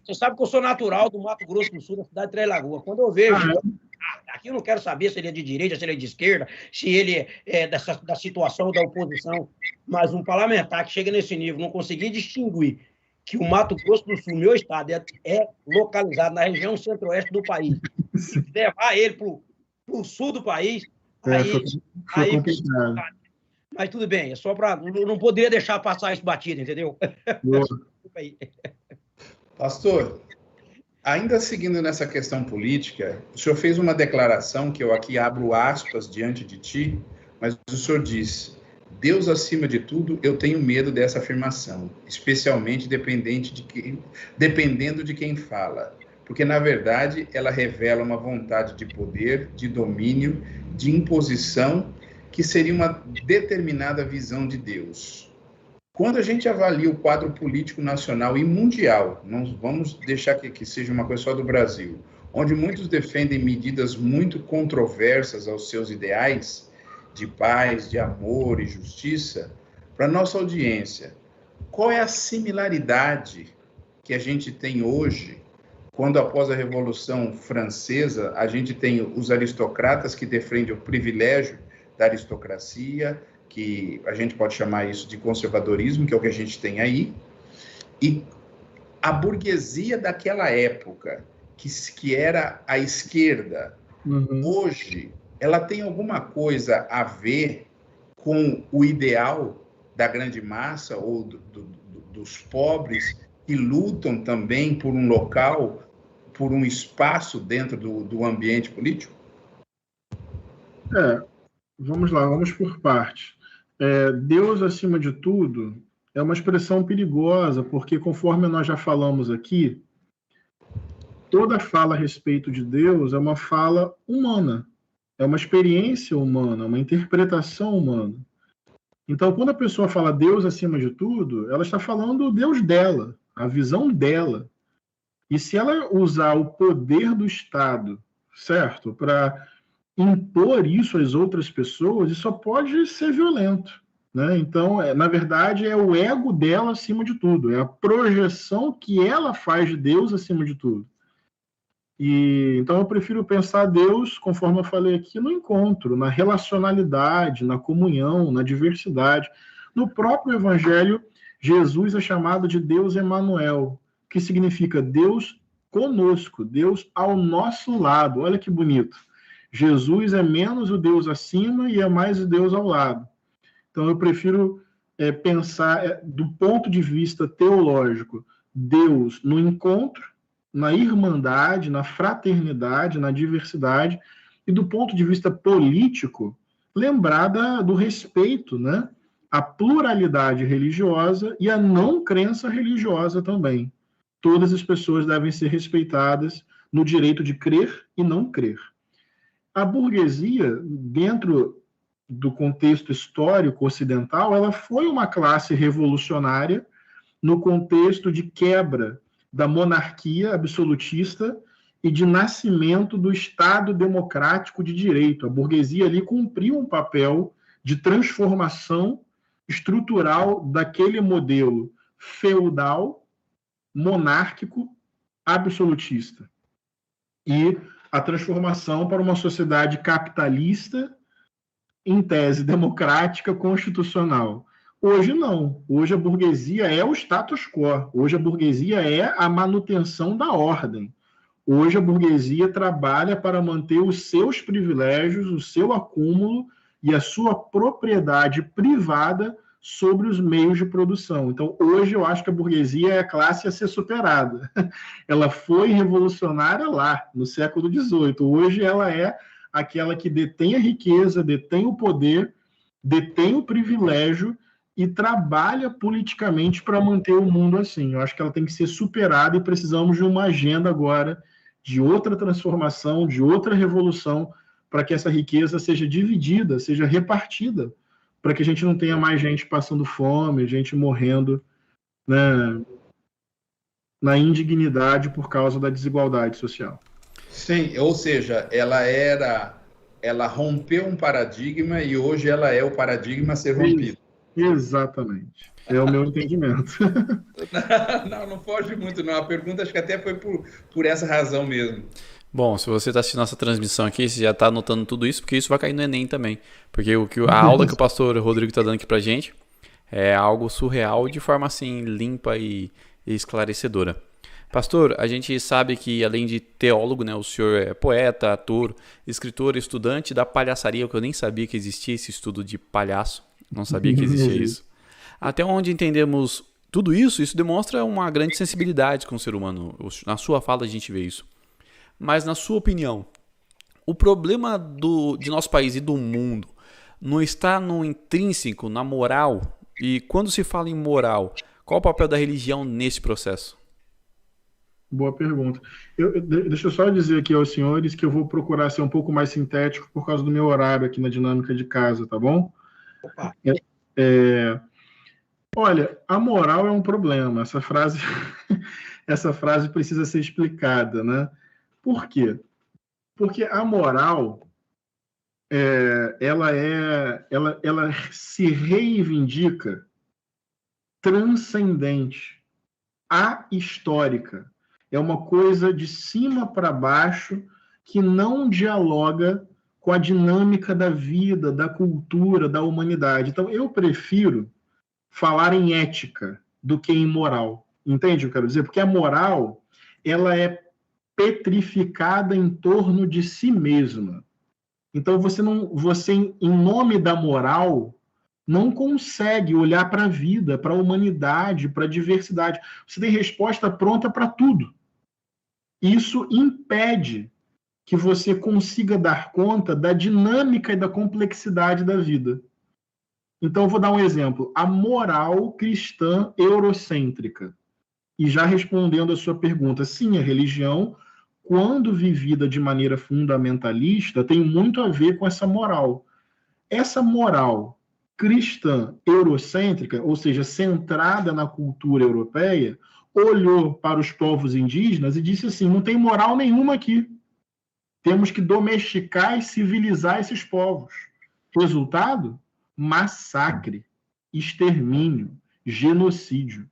Speaker 5: Você sabe que eu sou natural do Mato Grosso do Sul, da cidade de Três Lagoas. Quando eu vejo... Aqui eu não quero saber se ele é de direita, se ele é de esquerda, se ele é da situação da oposição, mas um parlamentar que chega nesse nível, não conseguir distinguir que o Mato Grosso do Sul, meu estado, é localizado na região centro-oeste do país, e levar ele para o sul do país...
Speaker 2: Foi complicado.
Speaker 5: Mas tudo bem, é só para... Não poderia deixar passar isso batido, entendeu?
Speaker 1: Pastor, ainda seguindo nessa questão política, o senhor fez uma declaração que eu aqui abro aspas diante de ti, mas o senhor disse: Deus acima de tudo, eu tenho medo dessa afirmação, especialmente dependendo de quem fala, porque na verdade ela revela uma vontade de poder, de domínio, de imposição, que seria uma determinada visão de Deus. Quando a gente avalia o quadro político nacional e mundial, não vamos deixar que seja uma coisa só do Brasil, onde muitos defendem medidas muito controversas aos seus ideais de paz, de amor e justiça, para nossa audiência, qual é a similaridade que a gente tem hoje, quando após a Revolução Francesa, a gente tem os aristocratas que defendem o privilégio da aristocracia, que a gente pode chamar isso de conservadorismo, que é o que a gente tem aí, e a burguesia daquela época, que era a esquerda, hoje, ela tem alguma coisa a ver com o ideal da grande massa ou dos pobres que lutam também por um local, por um espaço dentro do ambiente político?
Speaker 2: Vamos lá, vamos por partes. Deus acima de tudo é uma expressão perigosa, porque conforme nós já falamos aqui, toda fala a respeito de Deus é uma fala humana, é uma experiência humana, uma interpretação humana. Então, quando a pessoa fala Deus acima de tudo, ela está falando o Deus dela, a visão dela. E se ela usar o poder do Estado, certo, para impor isso às outras pessoas, isso só pode ser violento, né? Então, na verdade, é o ego dela acima de tudo, é a projeção que ela faz de Deus acima de tudo. Então eu prefiro pensar Deus, conforme eu falei aqui, no encontro, na relacionalidade, na comunhão, na diversidade. No próprio Evangelho, Jesus é chamado de Deus Emanuel, que significa Deus conosco, Deus ao nosso lado. Olha que bonito. Jesus é menos o Deus acima e é mais o Deus ao lado. Então eu prefiro pensar do ponto de vista teológico, Deus no encontro, na irmandade, na fraternidade, na diversidade, e do ponto de vista político, lembrar do respeito, né, à pluralidade religiosa e à não crença religiosa também. Todas as pessoas devem ser respeitadas no direito de crer e não crer. A burguesia, dentro do contexto histórico ocidental, ela foi uma classe revolucionária no contexto de quebra da monarquia absolutista e de nascimento do Estado democrático de direito. A burguesia ali cumpriu um papel de transformação estrutural daquele modelo feudal, monárquico, absolutista. E a transformação para uma sociedade capitalista, em tese democrática, constitucional. Hoje não. Hoje a burguesia é o status quo. Hoje a burguesia é a manutenção da ordem. Hoje a burguesia trabalha para manter os seus privilégios, o seu acúmulo e a sua propriedade privada sobre os meios de produção. Então, hoje eu acho que a burguesia é a classe a ser superada. Ela foi revolucionária lá, no século XVIII. Hoje ela é aquela que detém a riqueza, detém o poder, detém o privilégio e trabalha politicamente para manter o mundo assim. Eu acho que ela tem que ser superada e precisamos de uma agenda agora, de outra transformação, de outra revolução, para que essa riqueza seja dividida, seja repartida, para que a gente não tenha mais gente passando fome, gente morrendo, né, na indignidade por causa da desigualdade social.
Speaker 1: Sim, ou seja, ela rompeu um paradigma e hoje ela é o paradigma a ser rompido.
Speaker 2: Exatamente. É o meu entendimento.
Speaker 1: Não foge muito, não. A pergunta acho que até foi por essa razão mesmo.
Speaker 4: Bom, se você está assistindo nossa transmissão aqui, você já está anotando tudo isso, porque isso vai cair no Enem também. Porque a aula que o pastor Rodrigo está dando aqui pra gente é algo surreal de forma assim limpa e esclarecedora. Pastor, a gente sabe que além de teólogo, né, o senhor é poeta, ator, escritor, estudante da palhaçaria, que eu nem sabia que existia esse estudo de palhaço. Não sabia que existia isso. Até onde entendemos tudo isso, isso demonstra uma grande sensibilidade com o ser humano. Na sua fala a gente vê isso. Mas na sua opinião, o problema de nosso país e do mundo não está no intrínseco, na moral? E quando se fala em moral, qual o papel da religião nesse processo?
Speaker 2: Boa pergunta. Deixa eu só dizer aqui aos senhores que eu vou procurar ser um pouco mais sintético por causa do meu horário aqui na dinâmica de casa, tá bom?
Speaker 5: Opa.
Speaker 2: Olha, a moral é um problema. Essa frase precisa ser explicada, né? Por quê? Porque a moral ela se reivindica transcendente, ahistórica. É uma coisa de cima para baixo que não dialoga com a dinâmica da vida, da cultura, da humanidade. Então, eu prefiro falar em ética do que em moral. Entende o que eu quero dizer? Porque a moral, ela é petrificada em torno de si mesma. Então, você em nome da moral, não consegue olhar para a vida, para a humanidade, para a diversidade. Você tem resposta pronta para tudo. Isso impede que você consiga dar conta da dinâmica e da complexidade da vida. Então, eu vou dar um exemplo. A moral cristã eurocêntrica. E já respondendo a sua pergunta, sim, a religião, quando vivida de maneira fundamentalista, tem muito a ver com essa moral. Essa moral cristã eurocêntrica, ou seja, centrada na cultura europeia, olhou para os povos indígenas e disse assim, não tem moral nenhuma aqui. Temos que domesticar e civilizar esses povos. Resultado? Massacre, extermínio, genocídio.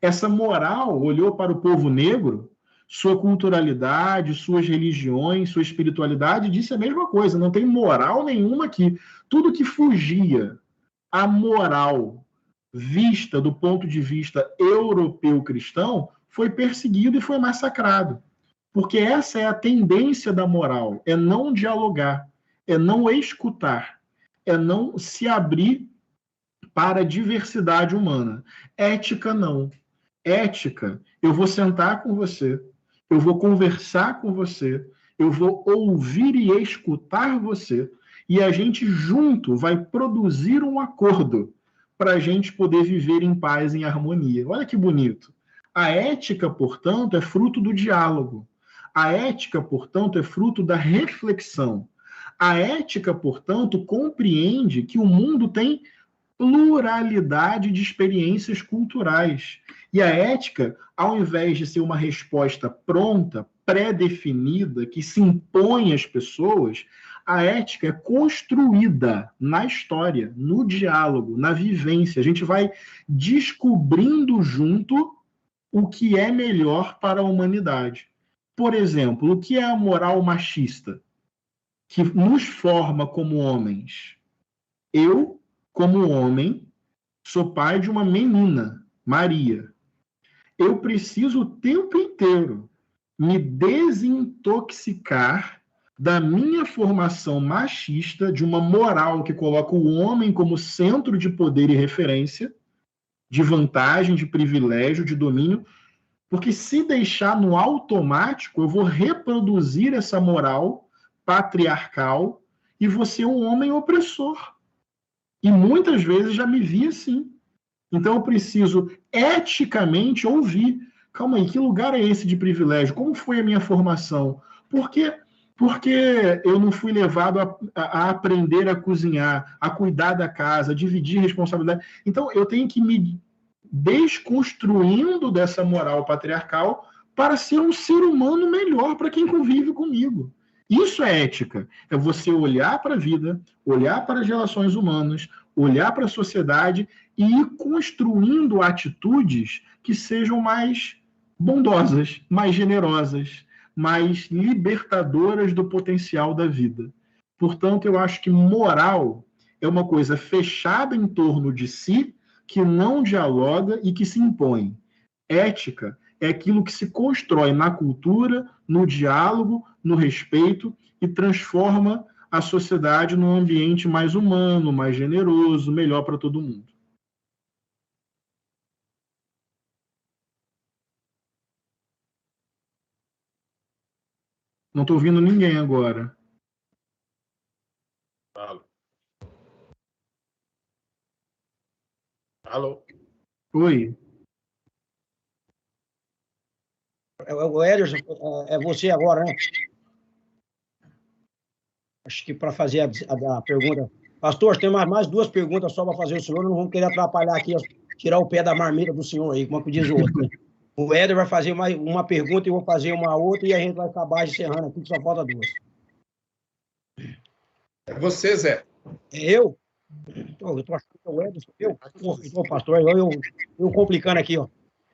Speaker 2: Essa moral olhou para o povo negro sua culturalidade, suas religiões, sua espiritualidade, disse a mesma coisa. Não tem moral nenhuma aqui. Tudo que fugia à moral vista do ponto de vista europeu cristão foi perseguido e foi massacrado. Porque essa é a tendência da moral, é não dialogar, é não escutar, é não se abrir para a diversidade humana. Ética, não. Ética, eu vou sentar com você, eu vou conversar com você, eu vou ouvir e escutar você, e a gente junto vai produzir um acordo para a gente poder viver em paz, em harmonia. Olha que bonito. A ética, portanto, é fruto do diálogo. A ética, portanto, é fruto da reflexão. A ética, portanto, compreende que o mundo tem pluralidade de experiências culturais. E a ética, ao invés de ser uma resposta pronta, pré-definida, que se impõe às pessoas, a ética é construída na história, no diálogo, na vivência. A gente vai descobrindo junto o que é melhor para a humanidade. Por exemplo, o que é a moral machista? Que nos forma como homens. Eu, como homem, sou pai de uma menina, Maria. Eu preciso o tempo inteiro me desintoxicar da minha formação machista, de uma moral que coloca o homem como centro de poder e referência, de vantagem, de privilégio, de domínio, porque se deixar no automático, eu vou reproduzir essa moral patriarcal e vou ser um homem opressor. E muitas vezes já me vi assim. Então eu preciso eticamente ouvir. Calma aí, que lugar é esse de privilégio? Como foi a minha formação? Porque eu não fui levado a aprender a cozinhar, a cuidar da casa, a dividir responsabilidade. Então eu tenho que me desconstruindo dessa moral patriarcal para ser um ser humano melhor para quem convive comigo. Isso é ética. É você olhar para a vida, olhar para as relações humanas, olhar para a sociedade e ir construindo atitudes que sejam mais bondosas, mais generosas, mais libertadoras do potencial da vida. Portanto, eu acho que moral é uma coisa fechada em torno de si, que não dialoga e que se impõe. Ética é aquilo que se constrói na cultura, no diálogo, no respeito e transforma a sociedade num ambiente mais humano, mais generoso, melhor para todo mundo. Não estou ouvindo ninguém agora.
Speaker 3: Alô? Alô?
Speaker 2: Oi.
Speaker 5: O Ederson, é você agora, né? Acho que para fazer a pergunta. Pastor, tem mais duas perguntas só para fazer o senhor. Não vamos querer atrapalhar aqui, tirar o pé da marmita do senhor aí, como é que diz o outro. Né? O Éder vai fazer uma pergunta e eu vou fazer uma outra e a gente vai acabar encerrando aqui, que só falta duas.
Speaker 1: É você, Zé.
Speaker 5: É eu? Eu estou achando que é o Ederson. Eu, pastor, eu complicando aqui, ó.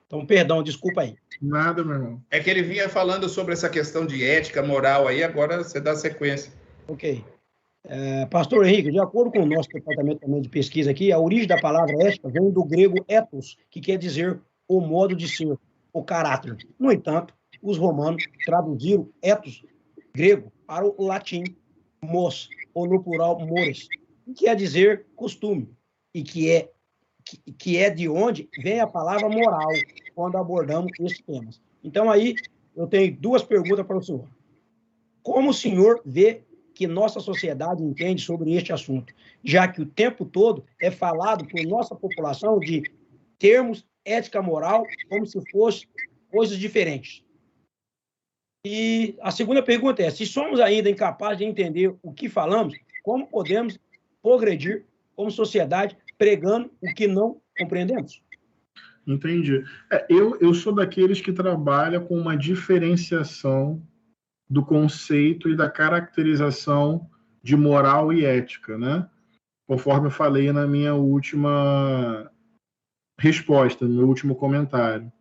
Speaker 5: Então, perdão, desculpa aí.
Speaker 2: Nada, meu irmão.
Speaker 1: É que ele vinha falando sobre essa questão de ética, moral aí, agora você dá sequência.
Speaker 5: Ok. Pastor Henrique, de acordo com o nosso departamento também de pesquisa aqui, a origem da palavra ética vem do grego ethos, que quer dizer o modo de ser, o caráter. No entanto, os romanos traduziram ethos grego para o latim mos, ou no plural mores, que quer dizer costume, e que é de onde vem a palavra moral, quando abordamos esses temas. Então, aí, eu tenho duas perguntas para o senhor. Como o senhor vê que nossa sociedade entende sobre este assunto, já que o tempo todo é falado por nossa população de termos ética moral como se fossem coisas diferentes? E a segunda pergunta é, se somos ainda incapazes de entender o que falamos, como podemos progredir como sociedade pregando o que não compreendemos?
Speaker 2: Entendi. Eu sou daqueles que trabalham com uma diferenciação do conceito e da caracterização de moral e ética, né? Conforme eu falei na minha última resposta, no meu último comentário.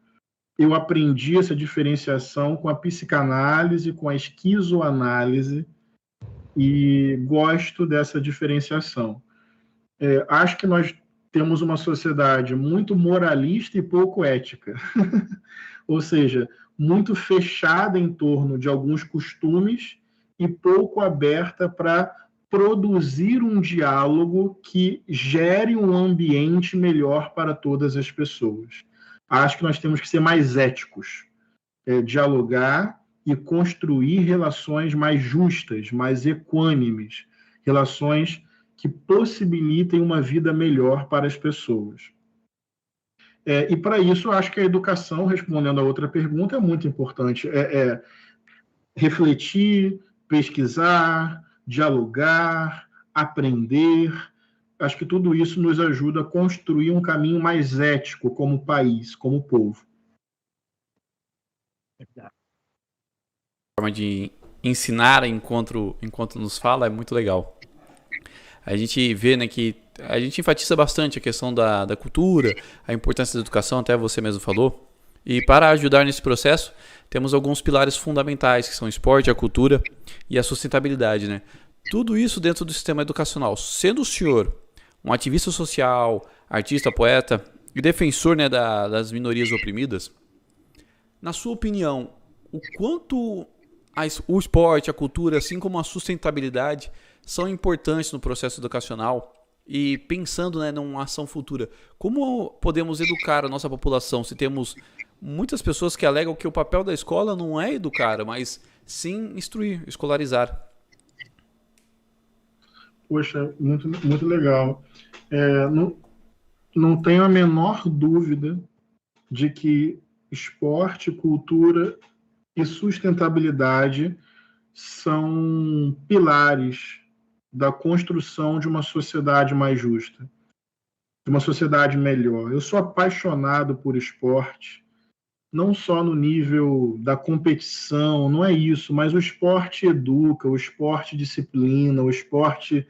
Speaker 2: eu aprendi essa diferenciação com a psicanálise, com a esquizoanálise, e gosto dessa diferenciação. Acho que nós temos uma sociedade muito moralista e pouco ética. Ou seja, muito fechada em torno de alguns costumes e pouco aberta para produzir um diálogo que gere um ambiente melhor para todas as pessoas. Acho que nós temos que ser mais éticos, dialogar e construir relações mais justas, mais equânimes, relações que possibilitem uma vida melhor para as pessoas. E para isso, acho que a educação, respondendo a outra pergunta, é muito importante. Refletir, pesquisar, dialogar, aprender. Acho que tudo isso nos ajuda a construir um caminho mais ético como país, como povo.
Speaker 4: A forma de ensinar enquanto nos fala é muito legal. A gente vê, né, que a gente enfatiza bastante a questão da cultura, a importância da educação, até você mesmo falou. E para ajudar nesse processo, temos alguns pilares fundamentais, que são o esporte, a cultura e a sustentabilidade, né? Tudo isso dentro do sistema educacional. Sendo o senhor um ativista social, artista, poeta e defensor, né, das minorias oprimidas, na sua opinião, o quanto o esporte, a cultura, assim como a sustentabilidade, são importantes no processo educacional? E pensando, né, numa ação futura, como podemos educar a nossa população se temos muitas pessoas que alegam que o papel da escola não é educar, mas sim instruir, escolarizar?
Speaker 2: Poxa, muito, muito legal. Não tenho a menor dúvida de que esporte, cultura e sustentabilidade são pilares da construção de uma sociedade mais justa, de uma sociedade melhor. Eu sou apaixonado por esporte, não só no nível da competição, não é isso, mas o esporte educa, o esporte disciplina, o esporte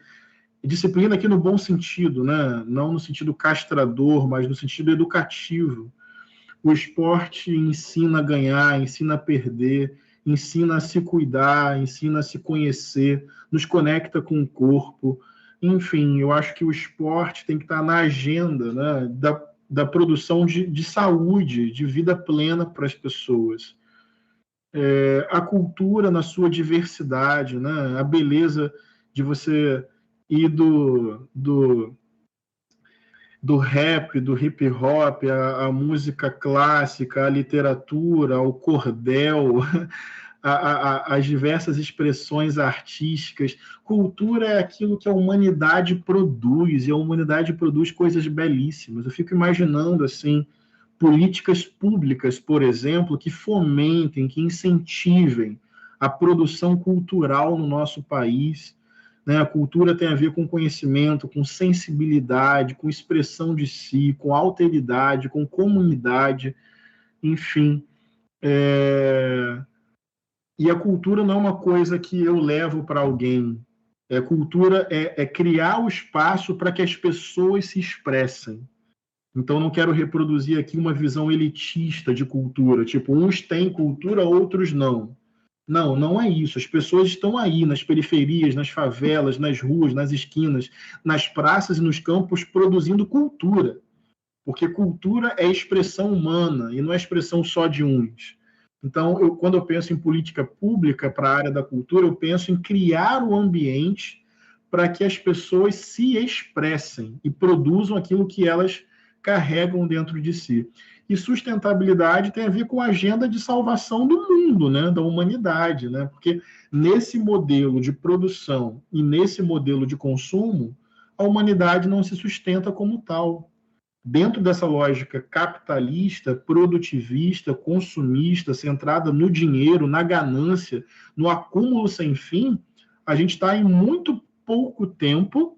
Speaker 2: disciplina aqui no bom sentido, né? Não no sentido castrador, mas no sentido educativo. O esporte ensina a ganhar, ensina a perder, ensina a se cuidar, ensina a se conhecer, nos conecta com o corpo. Enfim, eu acho que o esporte tem que estar na agenda, né, da produção de saúde, de vida plena para as pessoas. A cultura na sua diversidade, né, a beleza de você ir do rap, do hip hop, a música clássica, a literatura, o cordel, as diversas expressões artísticas. Cultura é aquilo que a humanidade produz, e a humanidade produz coisas belíssimas. Eu fico imaginando, assim, políticas públicas, por exemplo, que fomentem, que incentivem a produção cultural no nosso país. Né? A cultura tem a ver com conhecimento, com sensibilidade, com expressão de si, com alteridade, com comunidade, enfim. E a cultura não é uma coisa que eu levo para alguém. A cultura é criar o espaço para que as pessoas se expressem. Então, não quero reproduzir aqui uma visão elitista de cultura, tipo, uns têm cultura, outros não. Não, não é isso. As pessoas estão aí, nas periferias, nas favelas, nas ruas, nas esquinas, nas praças e nos campos, produzindo cultura. Porque cultura é expressão humana e não é expressão só de uns. Então, quando eu penso em política pública para a área da cultura, eu penso em criar o ambiente para que as pessoas se expressem e produzam aquilo que elas carregam dentro de si. E sustentabilidade tem a ver com a agenda de salvação do mundo, né, da humanidade, né? Porque nesse modelo de produção e nesse modelo de consumo, a humanidade não se sustenta como tal. Dentro dessa lógica capitalista, produtivista, consumista, centrada no dinheiro, na ganância, no acúmulo sem fim, a gente está em muito pouco tempo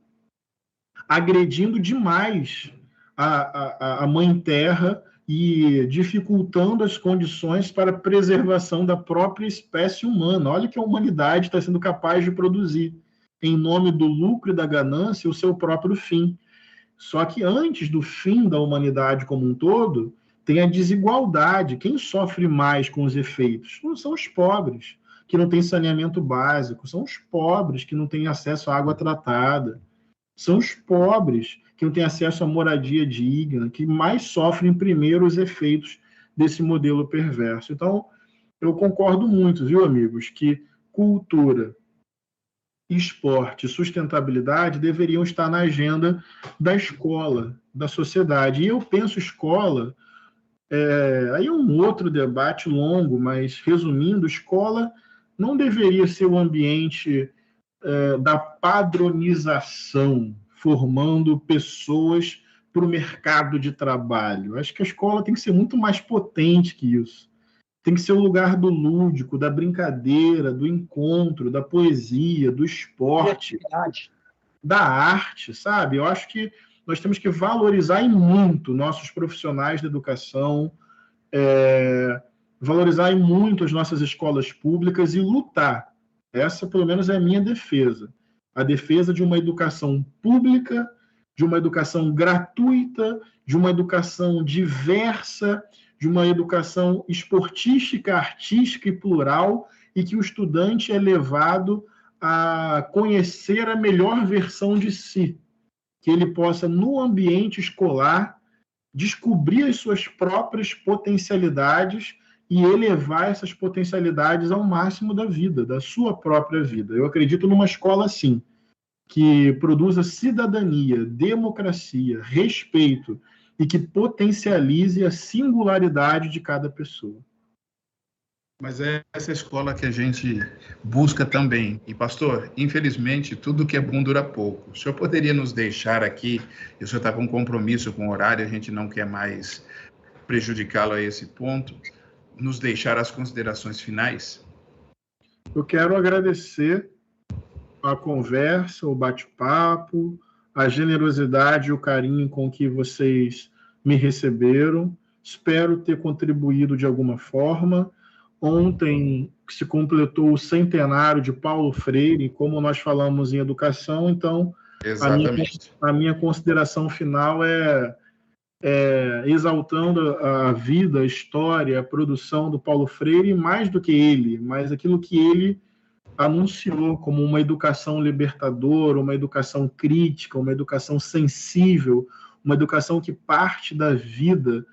Speaker 2: agredindo demais a Mãe Terra e dificultando as condições para a preservação da própria espécie humana. Olha que a humanidade está sendo capaz de produzir, em nome do lucro e da ganância, o seu próprio fim. Só que antes do fim da humanidade como um todo, tem a desigualdade. Quem sofre mais com os efeitos? Não são os pobres, que não têm saneamento básico, são os pobres que não têm acesso à água tratada, são os pobres que não têm acesso à moradia digna, que mais sofrem primeiro os efeitos desse modelo perverso. Então, eu concordo muito, viu, amigos, que cultura, esporte e sustentabilidade deveriam estar na agenda da escola, da sociedade. E eu penso escola, aí é um outro debate longo, mas resumindo, escola não deveria ser o ambiente da padronização, formando pessoas para o mercado de trabalho. Acho que a escola tem que ser muito mais potente que isso. Tem que ser o lugar do lúdico, da brincadeira, do encontro, da poesia, do esporte, da arte, sabe? Eu acho que nós temos que valorizar em muito nossos profissionais da educação, valorizar em muito as nossas escolas públicas e lutar. Essa, pelo menos, é a minha defesa. A defesa de uma educação pública, de uma educação gratuita, de uma educação diversa, de uma educação esportística, artística e plural, e que o estudante é levado a conhecer a melhor versão de si, que ele possa, no ambiente escolar, descobrir as suas próprias potencialidades e elevar essas potencialidades ao máximo da vida, da sua própria vida. Eu acredito numa escola assim, que produza cidadania, democracia, respeito e que potencialize a singularidade de cada pessoa.
Speaker 1: Mas é essa escola que a gente busca também. E, pastor, infelizmente, tudo que é bom dura pouco. O senhor poderia nos deixar aqui, e o senhor está com um compromisso com o horário, a gente não quer mais prejudicá-lo a esse ponto, nos deixar as considerações finais?
Speaker 2: Eu quero agradecer a conversa, o bate-papo, a generosidade e o carinho com que vocês me receberam. Espero ter contribuído de alguma forma. Ontem se completou o centenário de Paulo Freire, como nós falamos em educação, então a minha consideração final é exaltando a vida, a história, a produção do Paulo Freire, mais do que ele, mas aquilo que ele anunciou como uma educação libertadora, uma educação crítica, uma educação sensível, uma educação que parte da vida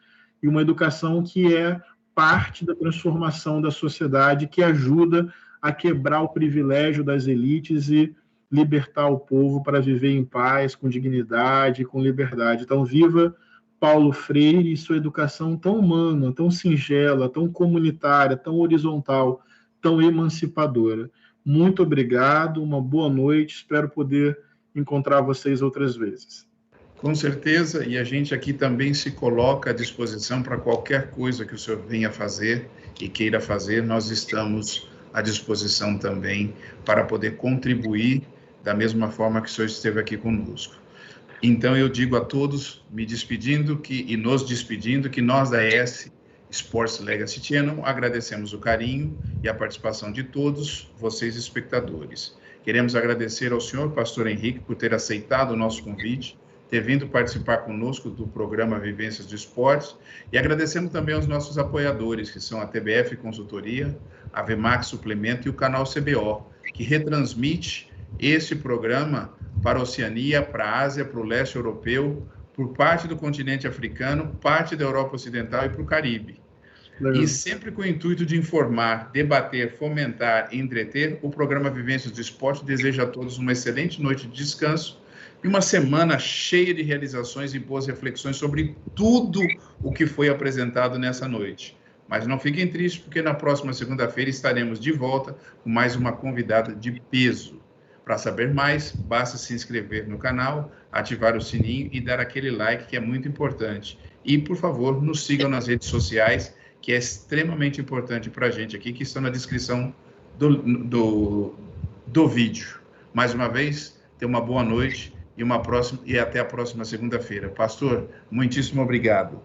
Speaker 2: e uma educação que é parte da transformação da sociedade, que ajuda a quebrar o privilégio das elites e libertar o povo para viver em paz, com dignidade, com liberdade. Então, viva Paulo Freire e sua educação tão humana, tão singela, tão comunitária, tão horizontal, tão emancipadora. Muito obrigado, uma boa noite, espero poder encontrar vocês outras vezes.
Speaker 1: Com certeza, e a gente aqui também se coloca à disposição para qualquer coisa que o senhor venha fazer e queira fazer, nós estamos à disposição também para poder contribuir da mesma forma que o senhor esteve aqui conosco. Então, eu digo a todos, me despedindo e nos despedindo, que nós da ES Sports Legacy Channel agradecemos o carinho e a participação de todos vocês, espectadores. Queremos agradecer ao senhor, pastor Henrique, por ter aceitado o nosso convite, ter vindo participar conosco do programa Vivências do Esporte, e agradecemos também aos nossos apoiadores, que são a TBF Consultoria, a VMAX Suplemento e o canal CBO, que retransmite esse programa para a Oceania, para a Ásia, para o leste europeu, por parte do continente africano, parte da Europa Ocidental e para o Caribe. E sempre com o intuito de informar, debater, fomentar e entreter, o programa Vivências do Esporte deseja a todos uma excelente noite de descanso e uma semana cheia de realizações e boas reflexões sobre tudo o que foi apresentado nessa noite. Mas não fiquem tristes, porque na próxima segunda-feira estaremos de volta com mais uma convidada de peso. Para saber mais, basta se inscrever no canal, ativar o sininho e dar aquele like, que é muito importante. E, por favor, nos sigam nas redes sociais, que é extremamente importante para a gente aqui, que estão na descrição do vídeo. Mais uma vez, tenha uma boa noite e até a próxima segunda-feira. Pastor, muitíssimo obrigado.